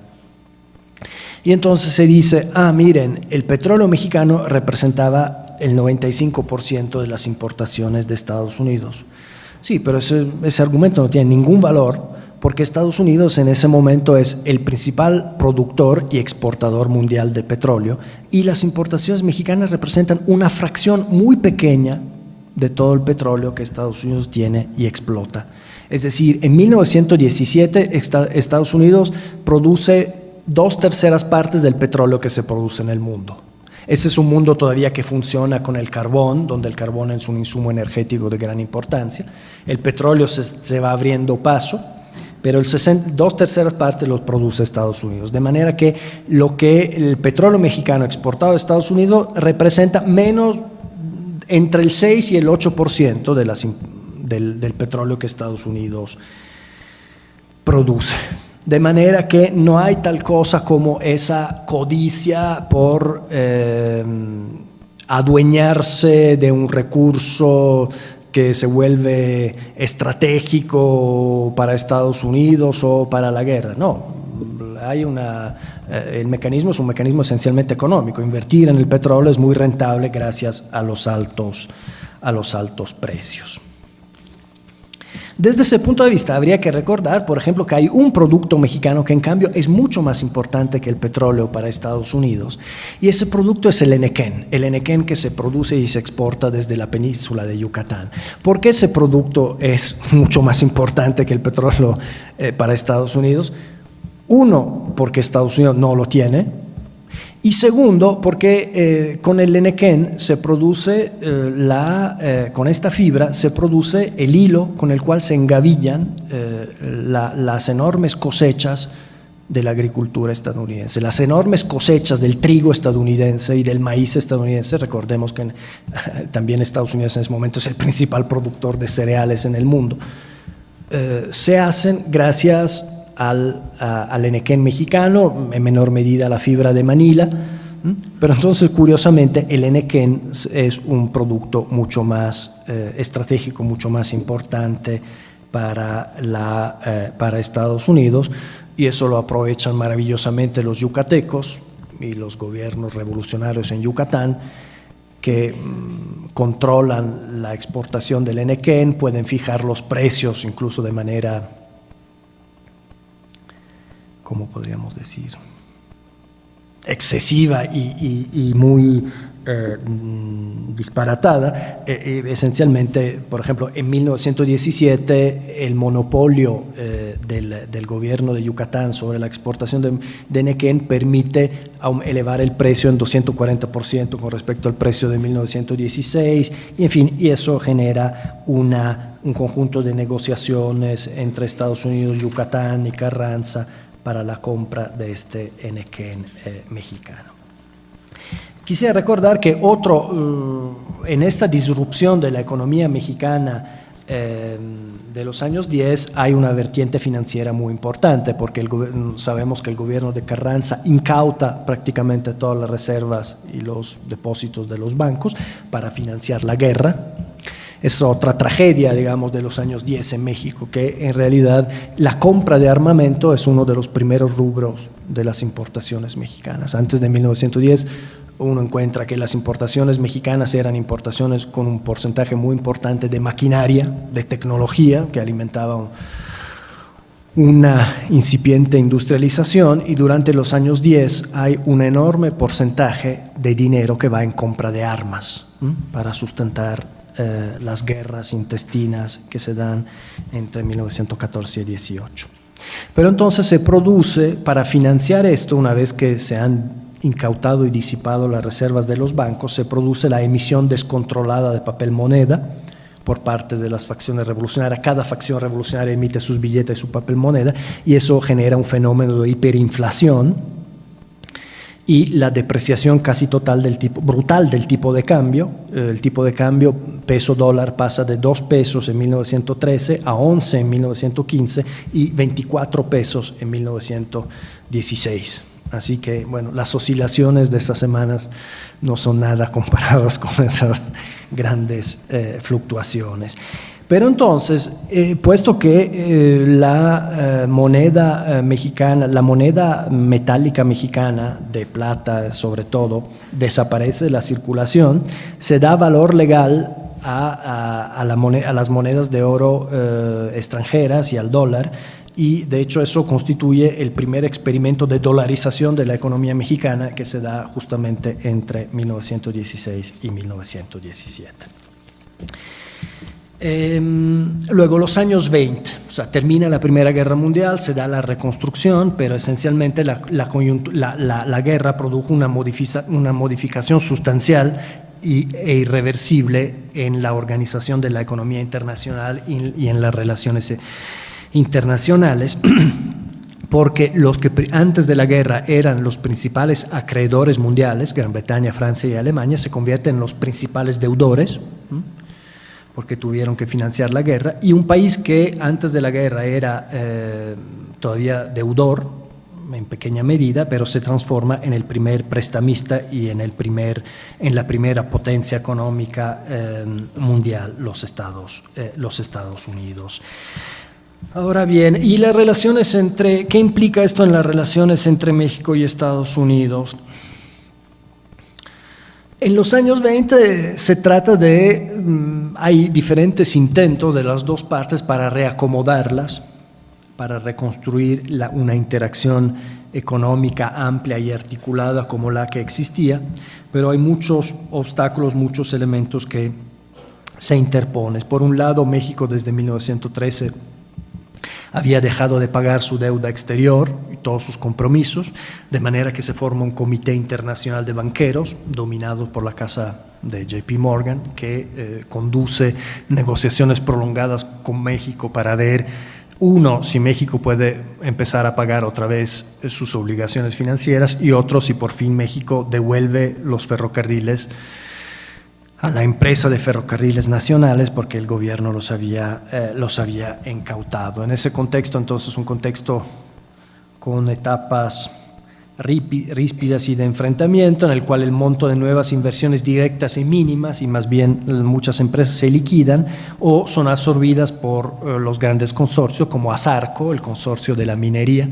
Y entonces se dice, miren, el petróleo mexicano representaba el 95% de las importaciones de Estados Unidos. Sí, pero ese argumento no tiene ningún valor porque Estados Unidos en ese momento es el principal productor y exportador mundial de petróleo y las importaciones mexicanas representan una fracción muy pequeña de todo el petróleo que Estados Unidos tiene y explota. Es decir, en 1917 Estados Unidos produce 2/3 partes del petróleo que se produce en el mundo. Ese es un mundo todavía que funciona con el carbón, donde el carbón es un insumo energético de gran importancia. El petróleo se va abriendo paso, pero 2/3 partes los produce Estados Unidos. De manera que lo que el petróleo mexicano exportado a Estados Unidos representa menos entre el 6 y el 8% del petróleo que Estados Unidos produce. De manera que no hay tal cosa como esa codicia por adueñarse de un recurso que se vuelve estratégico para Estados Unidos o para la guerra. No, hay el mecanismo es un mecanismo esencialmente económico. Invertir en el petróleo es muy rentable gracias a los altos precios. Desde ese punto de vista habría que recordar, por ejemplo, que hay un producto mexicano que en cambio es mucho más importante que el petróleo para Estados Unidos y ese producto es el enequén que se produce y se exporta desde la península de Yucatán. ¿Por qué ese producto es mucho más importante que el petróleo para Estados Unidos? Uno, porque Estados Unidos no lo tiene. Y segundo, porque con el enequén se produce, con esta fibra se produce el hilo con el cual se engavillan las enormes cosechas de la agricultura estadounidense, las enormes cosechas del trigo estadounidense y del maíz estadounidense. Recordemos que también Estados Unidos en ese momento es el principal productor de cereales en el mundo. Se hacen gracias al enequén mexicano, en menor medida la fibra de Manila, pero entonces curiosamente el enequén es un producto mucho más estratégico, mucho más importante para Estados Unidos y eso lo aprovechan maravillosamente los yucatecos y los gobiernos revolucionarios en Yucatán que controlan la exportación del enequén, pueden fijar los precios incluso de manera, ¿cómo podríamos decir?, excesiva y muy disparatada. Esencialmente, por ejemplo, en 1917 el monopolio del gobierno de Yucatán sobre la exportación de enequén permite elevar el precio en 240% con respecto al precio de 1916, y en fin, y eso genera un conjunto de negociaciones entre Estados Unidos, Yucatán y Carranza para la compra de este enequén mexicano. Quisiera recordar que en esta disrupción de la economía mexicana de los años 10 hay una vertiente financiera muy importante, porque sabemos que el gobierno de Carranza incauta prácticamente todas las reservas y los depósitos de los bancos para financiar la guerra. Es otra tragedia, digamos, de los años 10 en México, que en realidad la compra de armamento es uno de los primeros rubros de las importaciones mexicanas. Antes de 1910 uno encuentra que las importaciones mexicanas eran importaciones con un porcentaje muy importante de maquinaria, de tecnología, que alimentaba una incipiente industrialización, y durante los años 10 hay un enorme porcentaje de dinero que va en compra de armas para sustentar las guerras intestinas que se dan entre 1914 y 18. Pero entonces se produce, para financiar esto, una vez que se han incautado y disipado las reservas de los bancos, se produce la emisión descontrolada de papel moneda por parte de las facciones revolucionarias. Cada facción revolucionaria emite sus billetes y su papel moneda, y eso genera un fenómeno de hiperinflación. y la depreciación casi total brutal del tipo de cambio. El tipo de cambio peso dólar pasa de 2 pesos en 1913 a 11 en 1915 y 24 pesos en 1916. Así que, bueno, las oscilaciones de estas semanas no son nada comparadas con esas grandes fluctuaciones. Pero entonces, puesto que la moneda mexicana, la moneda metálica mexicana, de plata sobre todo, desaparece de la circulación, se da valor legal a las monedas de oro extranjeras y al dólar, y de hecho eso constituye el primer experimento de dolarización de la economía mexicana que se da justamente entre 1916 y 1917. Luego los años 20, o sea, termina la Primera Guerra Mundial, se da la reconstrucción, pero esencialmente la guerra produjo una modificación sustancial e irreversible en la organización de la economía internacional y en las relaciones internacionales, porque los que antes de la guerra eran los principales acreedores mundiales, Gran Bretaña, Francia y Alemania, se convierten en los principales deudores, porque tuvieron que financiar la guerra, y un país que antes de la guerra era todavía deudor, en pequeña medida, pero se transforma en el primer prestamista y en la primera potencia económica mundial, los Estados Unidos. Ahora bien, ¿y las relaciones qué implica esto en las relaciones entre México y Estados Unidos? En los años 20 se trata hay diferentes intentos de las dos partes para reacomodarlas, para reconstruir una interacción económica amplia y articulada como la que existía, pero hay muchos obstáculos, muchos elementos que se interponen. Por un lado, México desde 1913 había dejado de pagar su deuda exterior y todos sus compromisos, de manera que se forma un comité internacional de banqueros dominado por la casa de JP Morgan, que conduce negociaciones prolongadas con México para ver, uno, si México puede empezar a pagar otra vez sus obligaciones financieras, y otro, si por fin México devuelve los ferrocarriles a la empresa de ferrocarriles nacionales, porque el gobierno los había incautado. En ese contexto, entonces, un contexto con etapas ríspidas y de enfrentamiento, en el cual el monto de nuevas inversiones directas es mínimas y más bien muchas empresas se liquidan o son absorbidas por los grandes consorcios como ASARCO, el consorcio de la minería,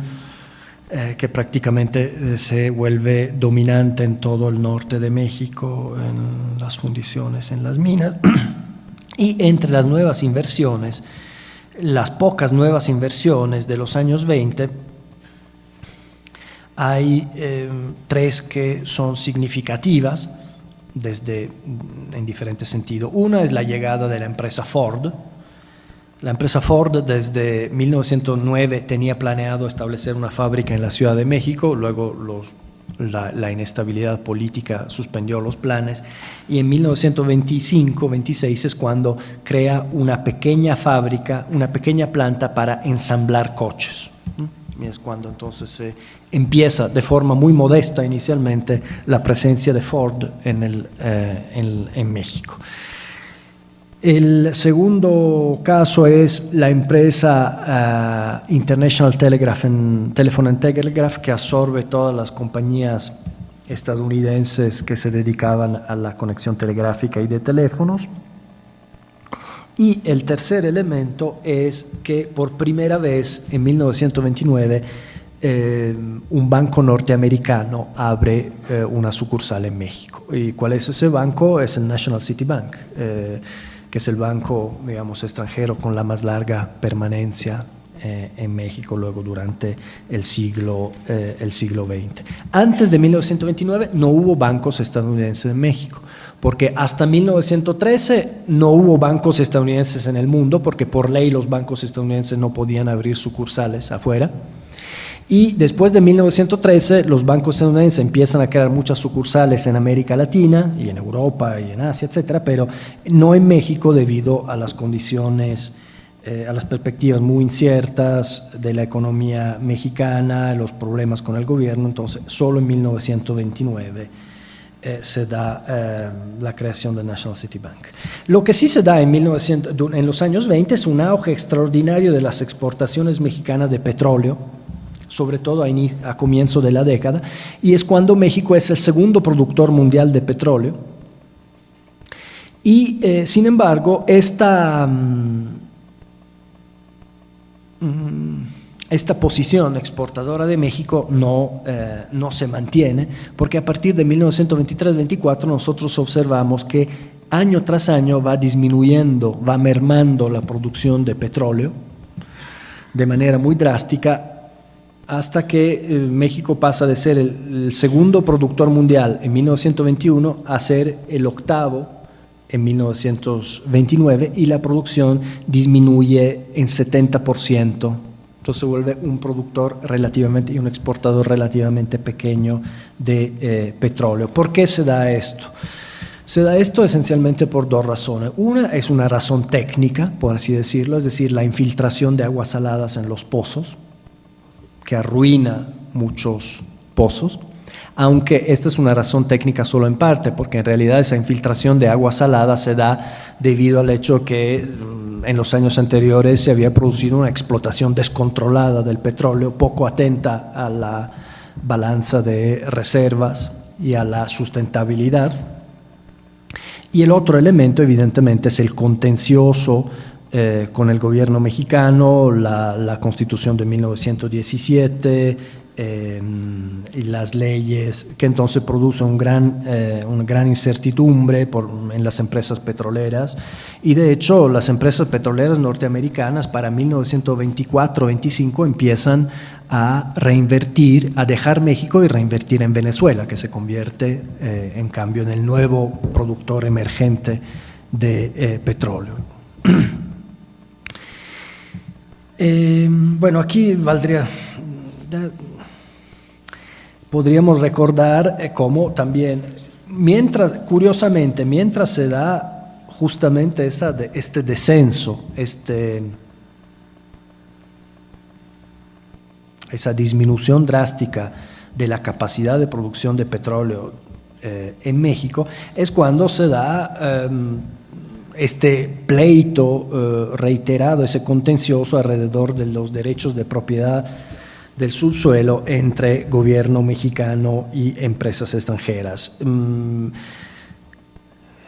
que prácticamente se vuelve dominante en todo el norte de México, en las fundiciones, en las minas. Y entre las nuevas inversiones, las pocas nuevas inversiones de los años 20, hay 3 que son significativas en diferentes sentidos. Una es la llegada de la empresa Ford. La empresa Ford desde 1909 tenía planeado establecer una fábrica en la Ciudad de México, luego la inestabilidad política suspendió los planes, y en 1925-26 es cuando crea una pequeña fábrica, una pequeña planta para ensamblar coches. Y es cuando entonces se empieza de forma muy modesta inicialmente la presencia de Ford en México. El segundo caso es la empresa International Telephone and Telegraph, que absorbe todas las compañías estadounidenses que se dedicaban a la conexión telegráfica y de teléfonos. Y el tercer elemento es que por primera vez en 1929 un banco norteamericano abre una sucursal en México. ¿Y cuál es ese banco? Es el National City Bank, que es el banco, digamos, extranjero con la más larga permanencia en México luego durante el siglo XX. Antes de 1929 no hubo bancos estadounidenses en México, porque hasta 1913 no hubo bancos estadounidenses en el mundo, porque por ley los bancos estadounidenses no podían abrir sucursales afuera. Y después de 1913 los bancos estadounidenses empiezan a crear muchas sucursales en América Latina y en Europa y en Asia, etcétera, pero no en México debido a las condiciones a las perspectivas muy inciertas de la economía mexicana, los problemas con el gobierno. Entonces, solo en 1929 se da la creación de National City Bank. Lo que sí se da en los años 20 es un auge extraordinario de las exportaciones mexicanas de petróleo, sobre todo a comienzo de la década, y es cuando México es el segundo productor mundial de petróleo. Y sin embargo, esta posición exportadora de México no se mantiene, porque a partir de 1923-24 nosotros observamos que año tras año va disminuyendo, va mermando la producción de petróleo de manera muy drástica, hasta que México pasa de ser el segundo productor mundial en 1921 a ser el octavo en 1929, y la producción disminuye en 70%. Entonces se vuelve un productor relativamente y un exportador relativamente pequeño de petróleo. ¿Por qué se da esto? Se da esto esencialmente por dos razones. Una es una razón técnica, por así decirlo, es decir, la infiltración de aguas saladas en los pozos, que arruina muchos pozos, aunque esta es una razón técnica solo en parte, porque en realidad esa infiltración de agua salada se da debido al hecho que en los años anteriores se había producido una explotación descontrolada del petróleo, poco atenta a la balanza de reservas y a la sustentabilidad. Y el otro elemento, evidentemente, es el contencioso con el gobierno mexicano, la Constitución de 1917 y las leyes, que entonces producen una gran incertidumbre en las empresas petroleras. Y de hecho las empresas petroleras norteamericanas para 1924-25 empiezan a reinvertir, a dejar México y reinvertir en Venezuela, que se convierte en cambio en el nuevo productor emergente de petróleo. Bueno, aquí podríamos recordar cómo también, curiosamente, mientras se da justamente este descenso, esa disminución drástica de la capacidad de producción de petróleo en México, es cuando se da este pleito reiterado, ese contencioso alrededor de los derechos de propiedad del subsuelo entre gobierno mexicano y empresas extranjeras,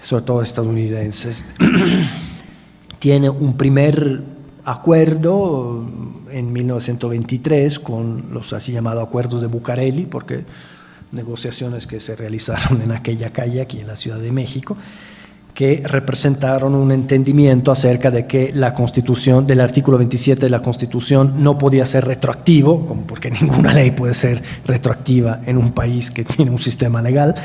sobre todo estadounidenses. Tiene un primer acuerdo en 1923 con los así llamados acuerdos de Bucareli, porque negociaciones que se realizaron en aquella calle aquí en la Ciudad de México, que representaron un entendimiento acerca de que la Constitución, del artículo 27 de la Constitución, no podía ser retroactivo, como porque ninguna ley puede ser retroactiva en un país que tiene un sistema legal,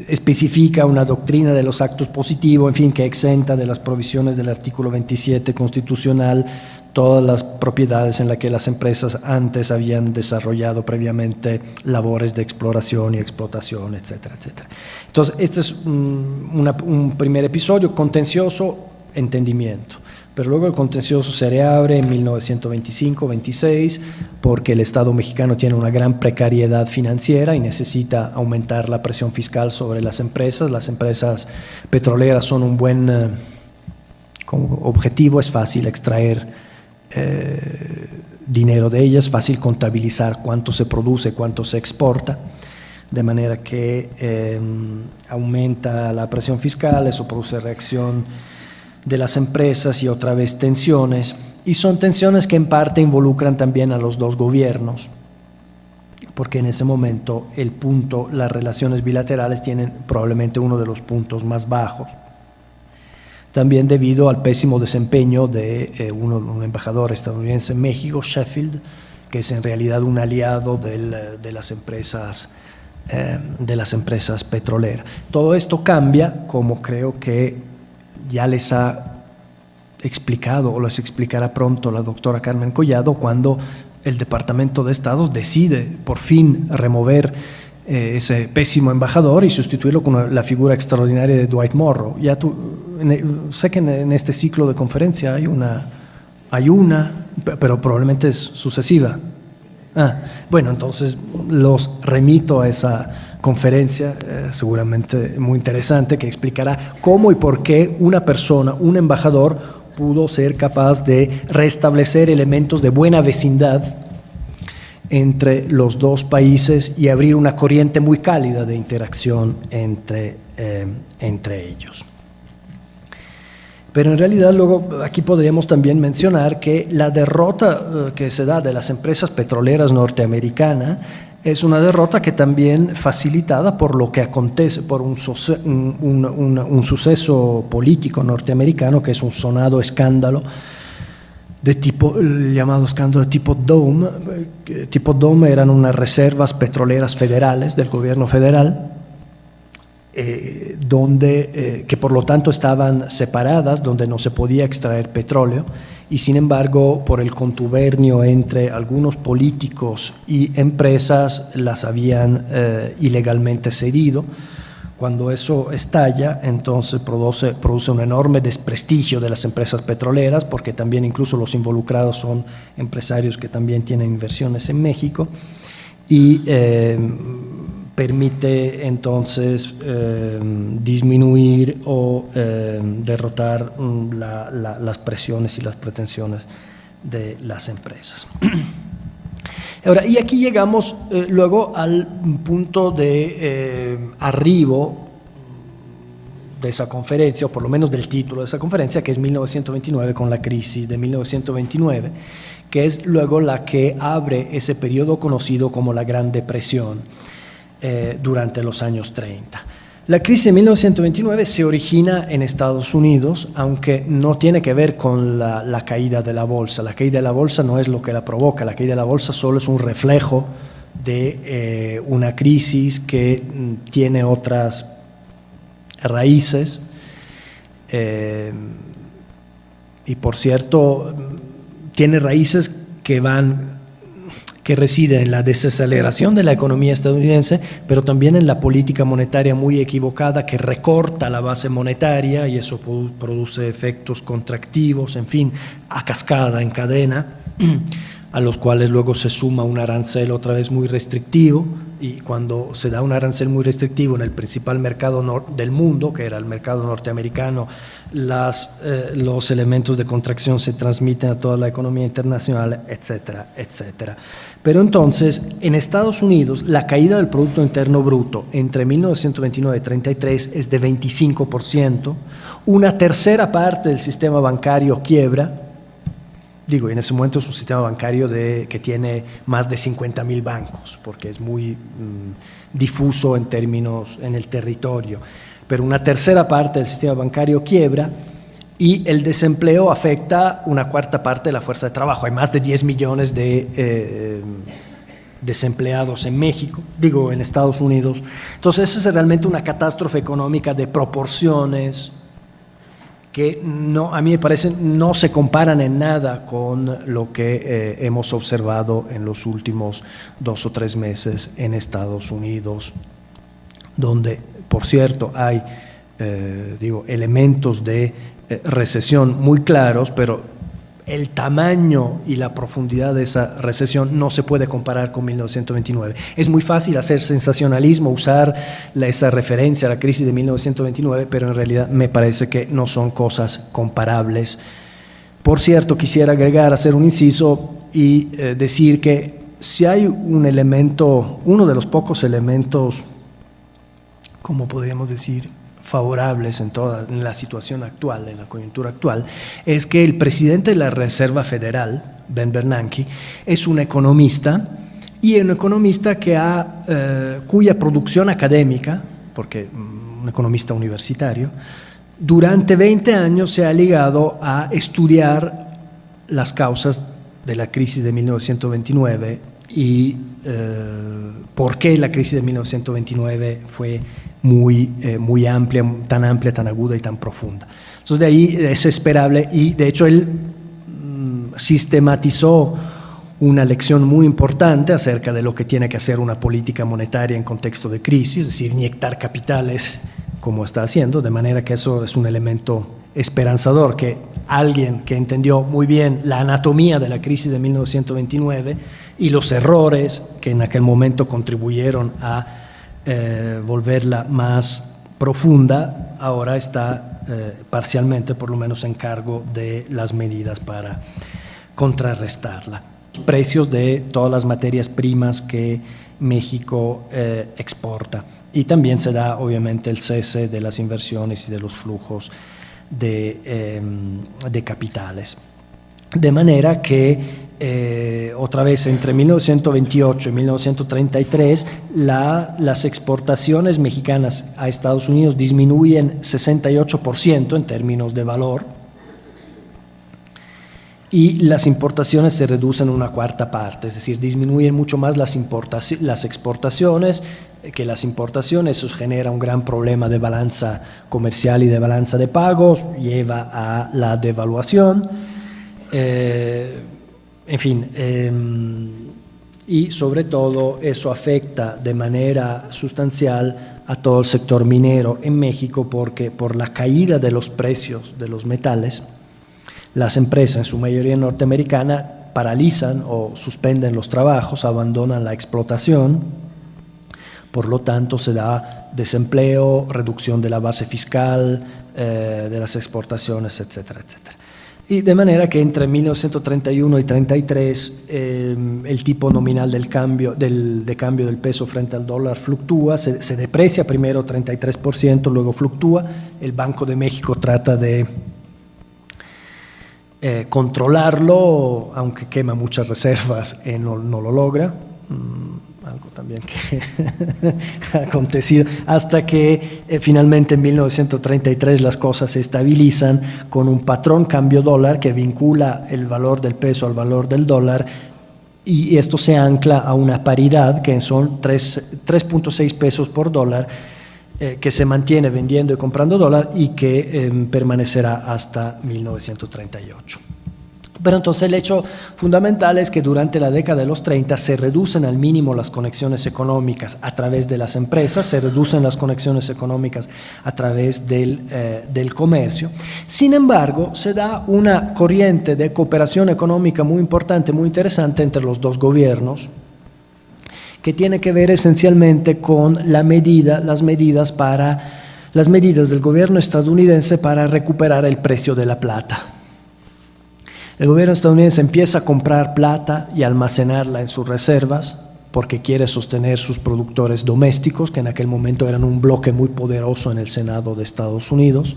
especifica una doctrina de los actos positivos, en fin, que exenta de las provisiones del artículo 27 constitucional todas las propiedades en las que las empresas antes habían desarrollado previamente labores de exploración y explotación, etcétera, etcétera. Entonces, este es un primer episodio, contencioso, entendimiento. Pero luego el contencioso se reabre en 1925-26 porque el Estado mexicano tiene una gran precariedad financiera y necesita aumentar la presión fiscal sobre las empresas. Las empresas petroleras son un buen como objetivo, es fácil extraer dinero de ellas, fácil contabilizar cuánto se produce, cuánto se exporta, de manera que aumenta la presión fiscal, eso produce reacción de las empresas y otra vez tensiones, y son tensiones que en parte involucran también a los dos gobiernos, porque en ese momento las relaciones bilaterales tienen probablemente uno de los puntos más bajos, también debido al pésimo desempeño de un embajador estadounidense en México, Sheffield, que es en realidad un aliado de las empresas petroleras. Todo esto cambia, como creo que ya les ha explicado o les explicará pronto la doctora Carmen Collado, cuando el Departamento de Estado decide por fin remover ese pésimo embajador y sustituirlo con la figura extraordinaria de Dwight Morrow. Sé que en este ciclo de conferencia hay una, pero probablemente es sucesiva. Bueno, entonces los remito a esa conferencia, seguramente muy interesante, que explicará cómo y por qué una persona, un embajador, pudo ser capaz de restablecer elementos de buena vecindad entre los dos países y abrir una corriente muy cálida de interacción entre ellos. Pero en realidad luego aquí podríamos también mencionar que la derrota que se da de las empresas petroleras norteamericanas es una derrota que también facilitada por lo que acontece, por un suceso político norteamericano que es un sonado escándalo de tipo, llamado escándalo de tipo Dome. Tipo Dome eran unas reservas petroleras federales del gobierno federal, que por lo tanto estaban separadas, donde no se podía extraer petróleo, y sin embargo por el contubernio entre algunos políticos y empresas las habían ilegalmente cedido. Cuando eso estalla, entonces produce un enorme desprestigio de las empresas petroleras, porque también incluso los involucrados son empresarios que también tienen inversiones en México, y permite entonces disminuir o derrotar las presiones y las pretensiones de las empresas. Ahora, y aquí llegamos luego al punto de arribo de esa conferencia, o por lo menos del título de esa conferencia, que es 1929, con la crisis de 1929, que es luego la que abre ese periodo conocido como la Gran Depresión durante los años 30. La crisis de 1929 se origina en Estados Unidos, aunque no tiene que ver con la caída de la bolsa. La caída de la bolsa no es lo que la provoca, la caída de la bolsa solo es un reflejo de una crisis que tiene otras raíces. Y por cierto, tiene raíces que residen en la desaceleración de la economía estadounidense, pero también en la política monetaria muy equivocada que recorta la base monetaria, y eso produce efectos contractivos, en fin, a cascada, en cadena, a los cuales luego se suma un arancel otra vez muy restrictivo, y cuando se da un arancel muy restrictivo en el principal mercado del mundo, que era el mercado norteamericano, los elementos de contracción se transmiten a toda la economía internacional, etcétera, etcétera. Pero entonces, en Estados Unidos, la caída del Producto Interno Bruto entre 1929 y 1933 es de 25%, una tercera parte del sistema bancario quiebra. Digo, en ese momento es un sistema bancario que tiene más de 50.000 bancos, porque es muy difuso en el territorio. Pero una tercera parte del sistema bancario quiebra, y el desempleo afecta una cuarta parte de la fuerza de trabajo. Hay más de 10 millones de desempleados en México, en Estados Unidos. Entonces, esa es realmente una catástrofe económica de proporciones que a mí me parece no se comparan en nada con lo que hemos observado en los últimos 2 o 3 meses en Estados Unidos, donde, por cierto, hay elementos de recesión muy claros, pero el tamaño y la profundidad de esa recesión no se puede comparar con 1929. Es muy fácil hacer sensacionalismo, usar esa referencia a la crisis de 1929, pero en realidad me parece que no son cosas comparables. Por cierto, quisiera hacer un inciso y decir que si hay un elemento, uno de los pocos elementos, ¿cómo podríamos decir?, favorables en la situación actual, en la coyuntura actual, es que el presidente de la Reserva Federal, Ben Bernanke, es un economista, y un economista cuya producción académica, porque un economista universitario, durante 20 años se ha ligado a estudiar las causas de la crisis de 1929 y por qué la crisis de 1929 fue muy amplia, tan aguda y tan profunda. Entonces, de ahí es esperable, y de hecho él sistematizó una lección muy importante acerca de lo que tiene que hacer una política monetaria en contexto de crisis, es decir, inyectar capitales como está haciendo, de manera que eso es un elemento esperanzador, que alguien que entendió muy bien la anatomía de la crisis de 1929 y los errores que en aquel momento contribuyeron a volverla más profunda, ahora está parcialmente, por lo menos, en cargo de las medidas para contrarrestarla. Los precios de todas las materias primas que México exporta, y también se da obviamente el cese de las inversiones y de los flujos de capitales. De manera que otra vez entre 1928 y 1933 las exportaciones mexicanas a Estados Unidos disminuyen 68% en términos de valor, y las importaciones se reducen una cuarta parte, es decir, disminuyen mucho más las exportaciones que las importaciones. Eso genera un gran problema de balanza comercial y de balanza de pagos, lleva a la devaluación, y sobre todo eso afecta de manera sustancial a todo el sector minero en México, porque por la caída de los precios de los metales, las empresas, en su mayoría norteamericana, paralizan o suspenden los trabajos, abandonan la explotación. Por lo tanto, se da desempleo, reducción de la base fiscal, de las exportaciones, etcétera, etcétera. Y de manera que entre 1931 y 1933 el tipo nominal de cambio del peso frente al dólar fluctúa, se deprecia primero 33%, luego fluctúa. El Banco de México trata de controlarlo, aunque quema muchas reservas, no lo logra. Algo también que ha acontecido, hasta que finalmente en 1933 las cosas se estabilizan con un patrón cambio dólar que vincula el valor del peso al valor del dólar, y esto se ancla a una paridad que son 3.6 pesos por dólar, que se mantiene vendiendo y comprando dólar y que permanecerá hasta 1938. Pero entonces el hecho fundamental es que durante la década de los 30 se reducen al mínimo las conexiones económicas a través de las empresas, se reducen las conexiones económicas a través del comercio. Sin embargo, se da una corriente de cooperación económica muy importante, muy interesante entre los dos gobiernos, que tiene que ver esencialmente con las medidas del gobierno estadounidense para recuperar el precio de la plata. El gobierno estadounidense empieza a comprar plata y almacenarla en sus reservas porque quiere sostener sus productores domésticos, que en aquel momento eran un bloque muy poderoso en el Senado de Estados Unidos,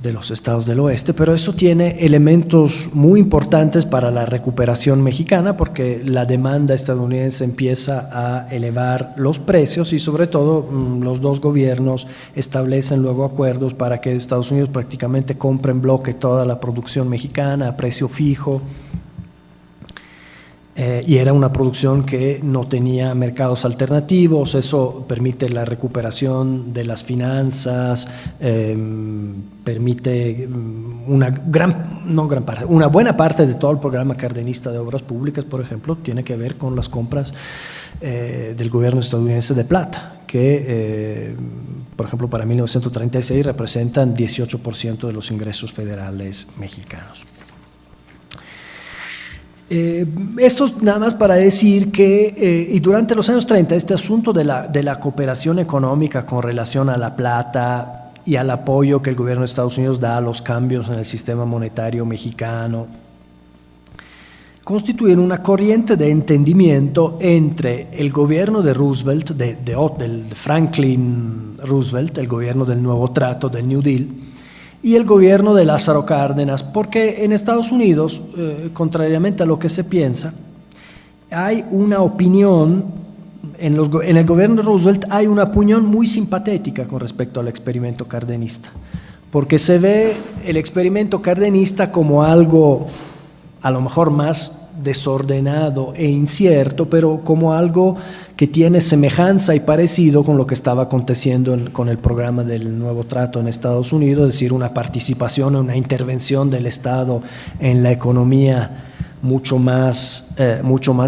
de los estados del oeste, pero eso tiene elementos muy importantes para la recuperación mexicana, porque la demanda estadounidense empieza a elevar los precios y sobre todo los dos gobiernos establecen luego acuerdos para que Estados Unidos prácticamente compre en bloque toda la producción mexicana a precio fijo. Y era una producción que no tenía mercados alternativos. Eso permite la recuperación de las finanzas, permite una buena parte de todo el programa cardenista de obras públicas, por ejemplo, tiene que ver con las compras del gobierno estadounidense de plata, que por ejemplo para 1936 representan 18% de los ingresos federales mexicanos. Esto nada más para decir que y durante los años 30 este asunto de la cooperación económica con relación a la plata y al apoyo que el gobierno de Estados Unidos da a los cambios en el sistema monetario mexicano constituyen una corriente de entendimiento entre el gobierno de Roosevelt, del Franklin Roosevelt, el gobierno del Nuevo Trato, del New Deal, y el gobierno de Lázaro Cárdenas, porque en Estados Unidos, contrariamente a lo que se piensa, hay una opinión, en el gobierno de Roosevelt hay una opinión muy simpatética con respecto al experimento cardenista, porque se ve el experimento cardenista como algo a lo mejor más desordenado e incierto, pero como algo que tiene semejanza y parecido con lo que estaba aconteciendo con el programa del Nuevo Trato en Estados Unidos, es decir, una participación, una intervención del Estado en la economía mucho más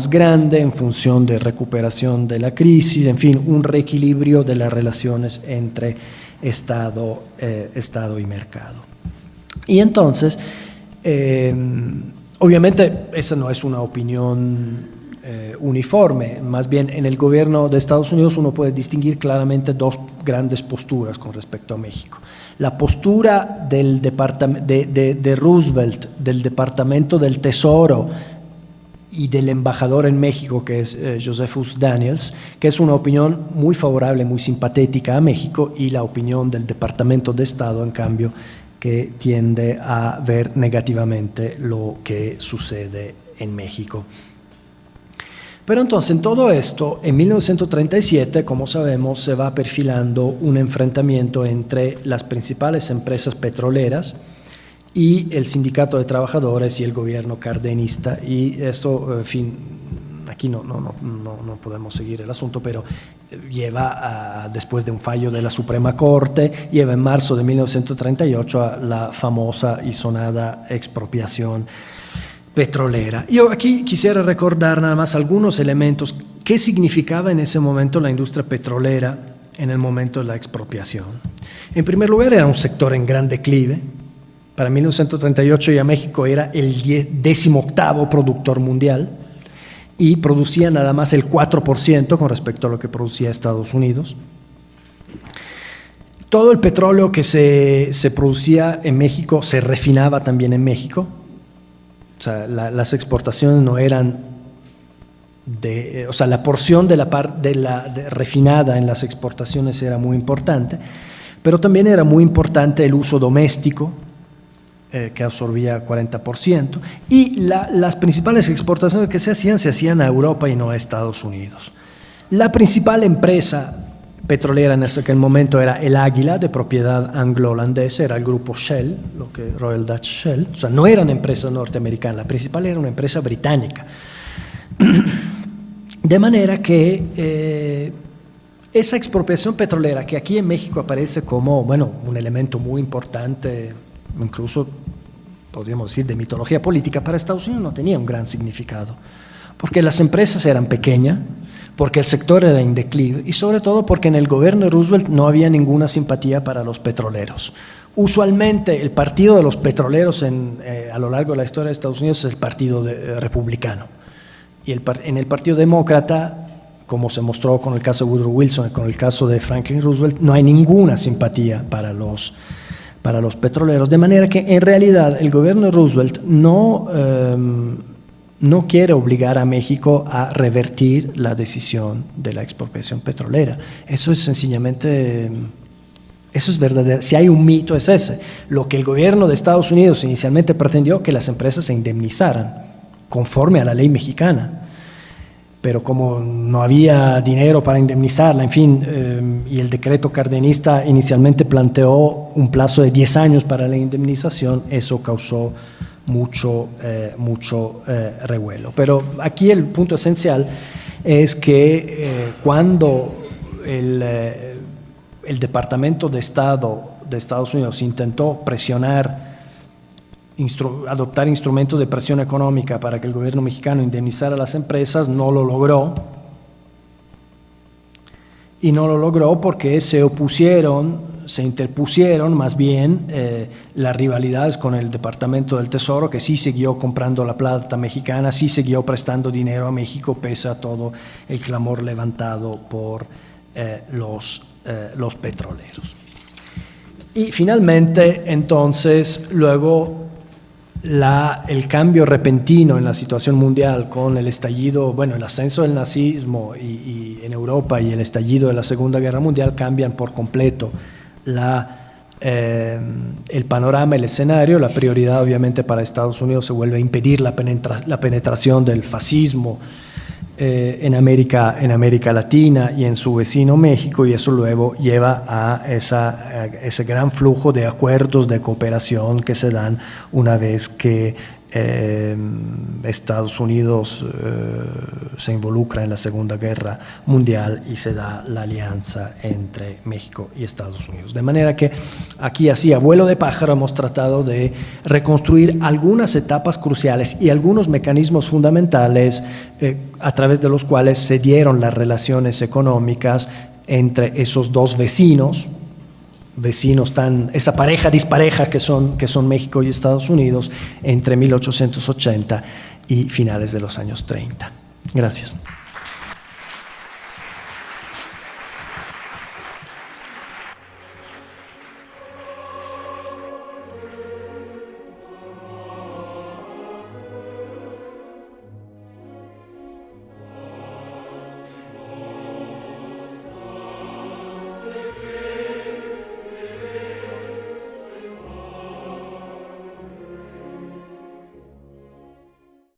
grande en función de recuperación de la crisis, en fin, un reequilibrio de las relaciones entre Estado y mercado. Y entonces, obviamente, esa no es una opinión uniforme, más bien en el gobierno de Estados Unidos uno puede distinguir claramente dos grandes posturas con respecto a México. La postura de Roosevelt, del Departamento del Tesoro y del embajador en México, que es Josephus Daniels, que es una opinión muy favorable, muy simpatética a México, y la opinión del Departamento de Estado, en cambio, que tiende a ver negativamente lo que sucede en México. Pero entonces, en todo esto, en 1937, como sabemos, se va perfilando un enfrentamiento entre las principales empresas petroleras y el sindicato de trabajadores y el gobierno cardenista. Y esto, en fin, aquí no podemos seguir el asunto, pero lleva, después de un fallo de la Suprema Corte, lleva en marzo de 1938 a la famosa y sonada expropiación petrolera. Yo aquí quisiera recordar nada más algunos elementos. ¿Qué significaba en ese momento la industria petrolera en el momento de la expropiación? En primer lugar, era un sector en gran declive. Para 1938 ya México era el 18º productor mundial y producía nada más el 4% con respecto a lo que producía Estados Unidos. Todo el petróleo que se producía en México se refinaba también en México. O sea, las exportaciones no eran o sea, la porción de refinada en las exportaciones era muy importante, pero también era muy importante el uso doméstico, que absorbía 40%, y las principales exportaciones que se hacían a Europa y no a Estados Unidos. La principal empresa petrolera en aquel momento era el Águila, de propiedad anglo-holandesa, era el grupo Shell, lo que Royal Dutch Shell, o sea, no era una empresa norteamericana, la principal era una empresa británica. De manera que esa expropiación petrolera, que aquí en México aparece como, bueno, un elemento muy importante, incluso podríamos decir de mitología política, para Estados Unidos no tenía un gran significado, porque las empresas eran pequeñas, porque el sector era en declive y sobre todo porque en el gobierno de Roosevelt no había ninguna simpatía para los petroleros. Usualmente el partido de los petroleros a lo largo de la historia de Estados Unidos es el partido republicano, y en el partido demócrata, como se mostró con el caso de Woodrow Wilson y con el caso de Franklin Roosevelt, no hay ninguna simpatía para los petroleros, de manera que en realidad el gobierno de Roosevelt no quiere obligar a México a revertir la decisión de la expropiación petrolera. Eso es sencillamente, eso es verdadero. Si hay un mito es ese. Lo que el gobierno de Estados Unidos inicialmente pretendió, que las empresas se indemnizaran conforme a la ley mexicana. Pero como no había dinero para indemnizarla, en fin, y el decreto cardenista inicialmente planteó un plazo de 10 años para la indemnización, eso causó mucho revuelo. Pero aquí el punto esencial es que cuando el Departamento de Estado de Estados Unidos intentó presionar, adoptar instrumentos de presión económica para que el gobierno mexicano indemnizara a las empresas, no lo logró. Y no lo logró porque se interpusieron más bien las rivalidades con el Departamento del Tesoro, que sí siguió comprando la plata mexicana, sí siguió prestando dinero a México pese a todo el clamor levantado por los petroleros. Y finalmente, entonces, luego el cambio repentino en la situación mundial con el estallido, bueno, el ascenso del nazismo y en Europa y el estallido de la Segunda Guerra Mundial cambian por completo el panorama, el escenario. La prioridad obviamente para Estados Unidos se vuelve a impedir la penetración del fascismo en América Latina y en su vecino México, y eso luego lleva a ese gran flujo de acuerdos de cooperación que se dan una vez que Estados Unidos se involucra en la Segunda Guerra Mundial y se da la alianza entre México y Estados Unidos. De manera que aquí, así a vuelo de pájaro, hemos tratado de reconstruir algunas etapas cruciales y algunos mecanismos fundamentales a través de los cuales se dieron las relaciones económicas entre esos dos vecinos esa pareja dispareja que son México y Estados Unidos entre 1880 y finales de los años 30. Gracias.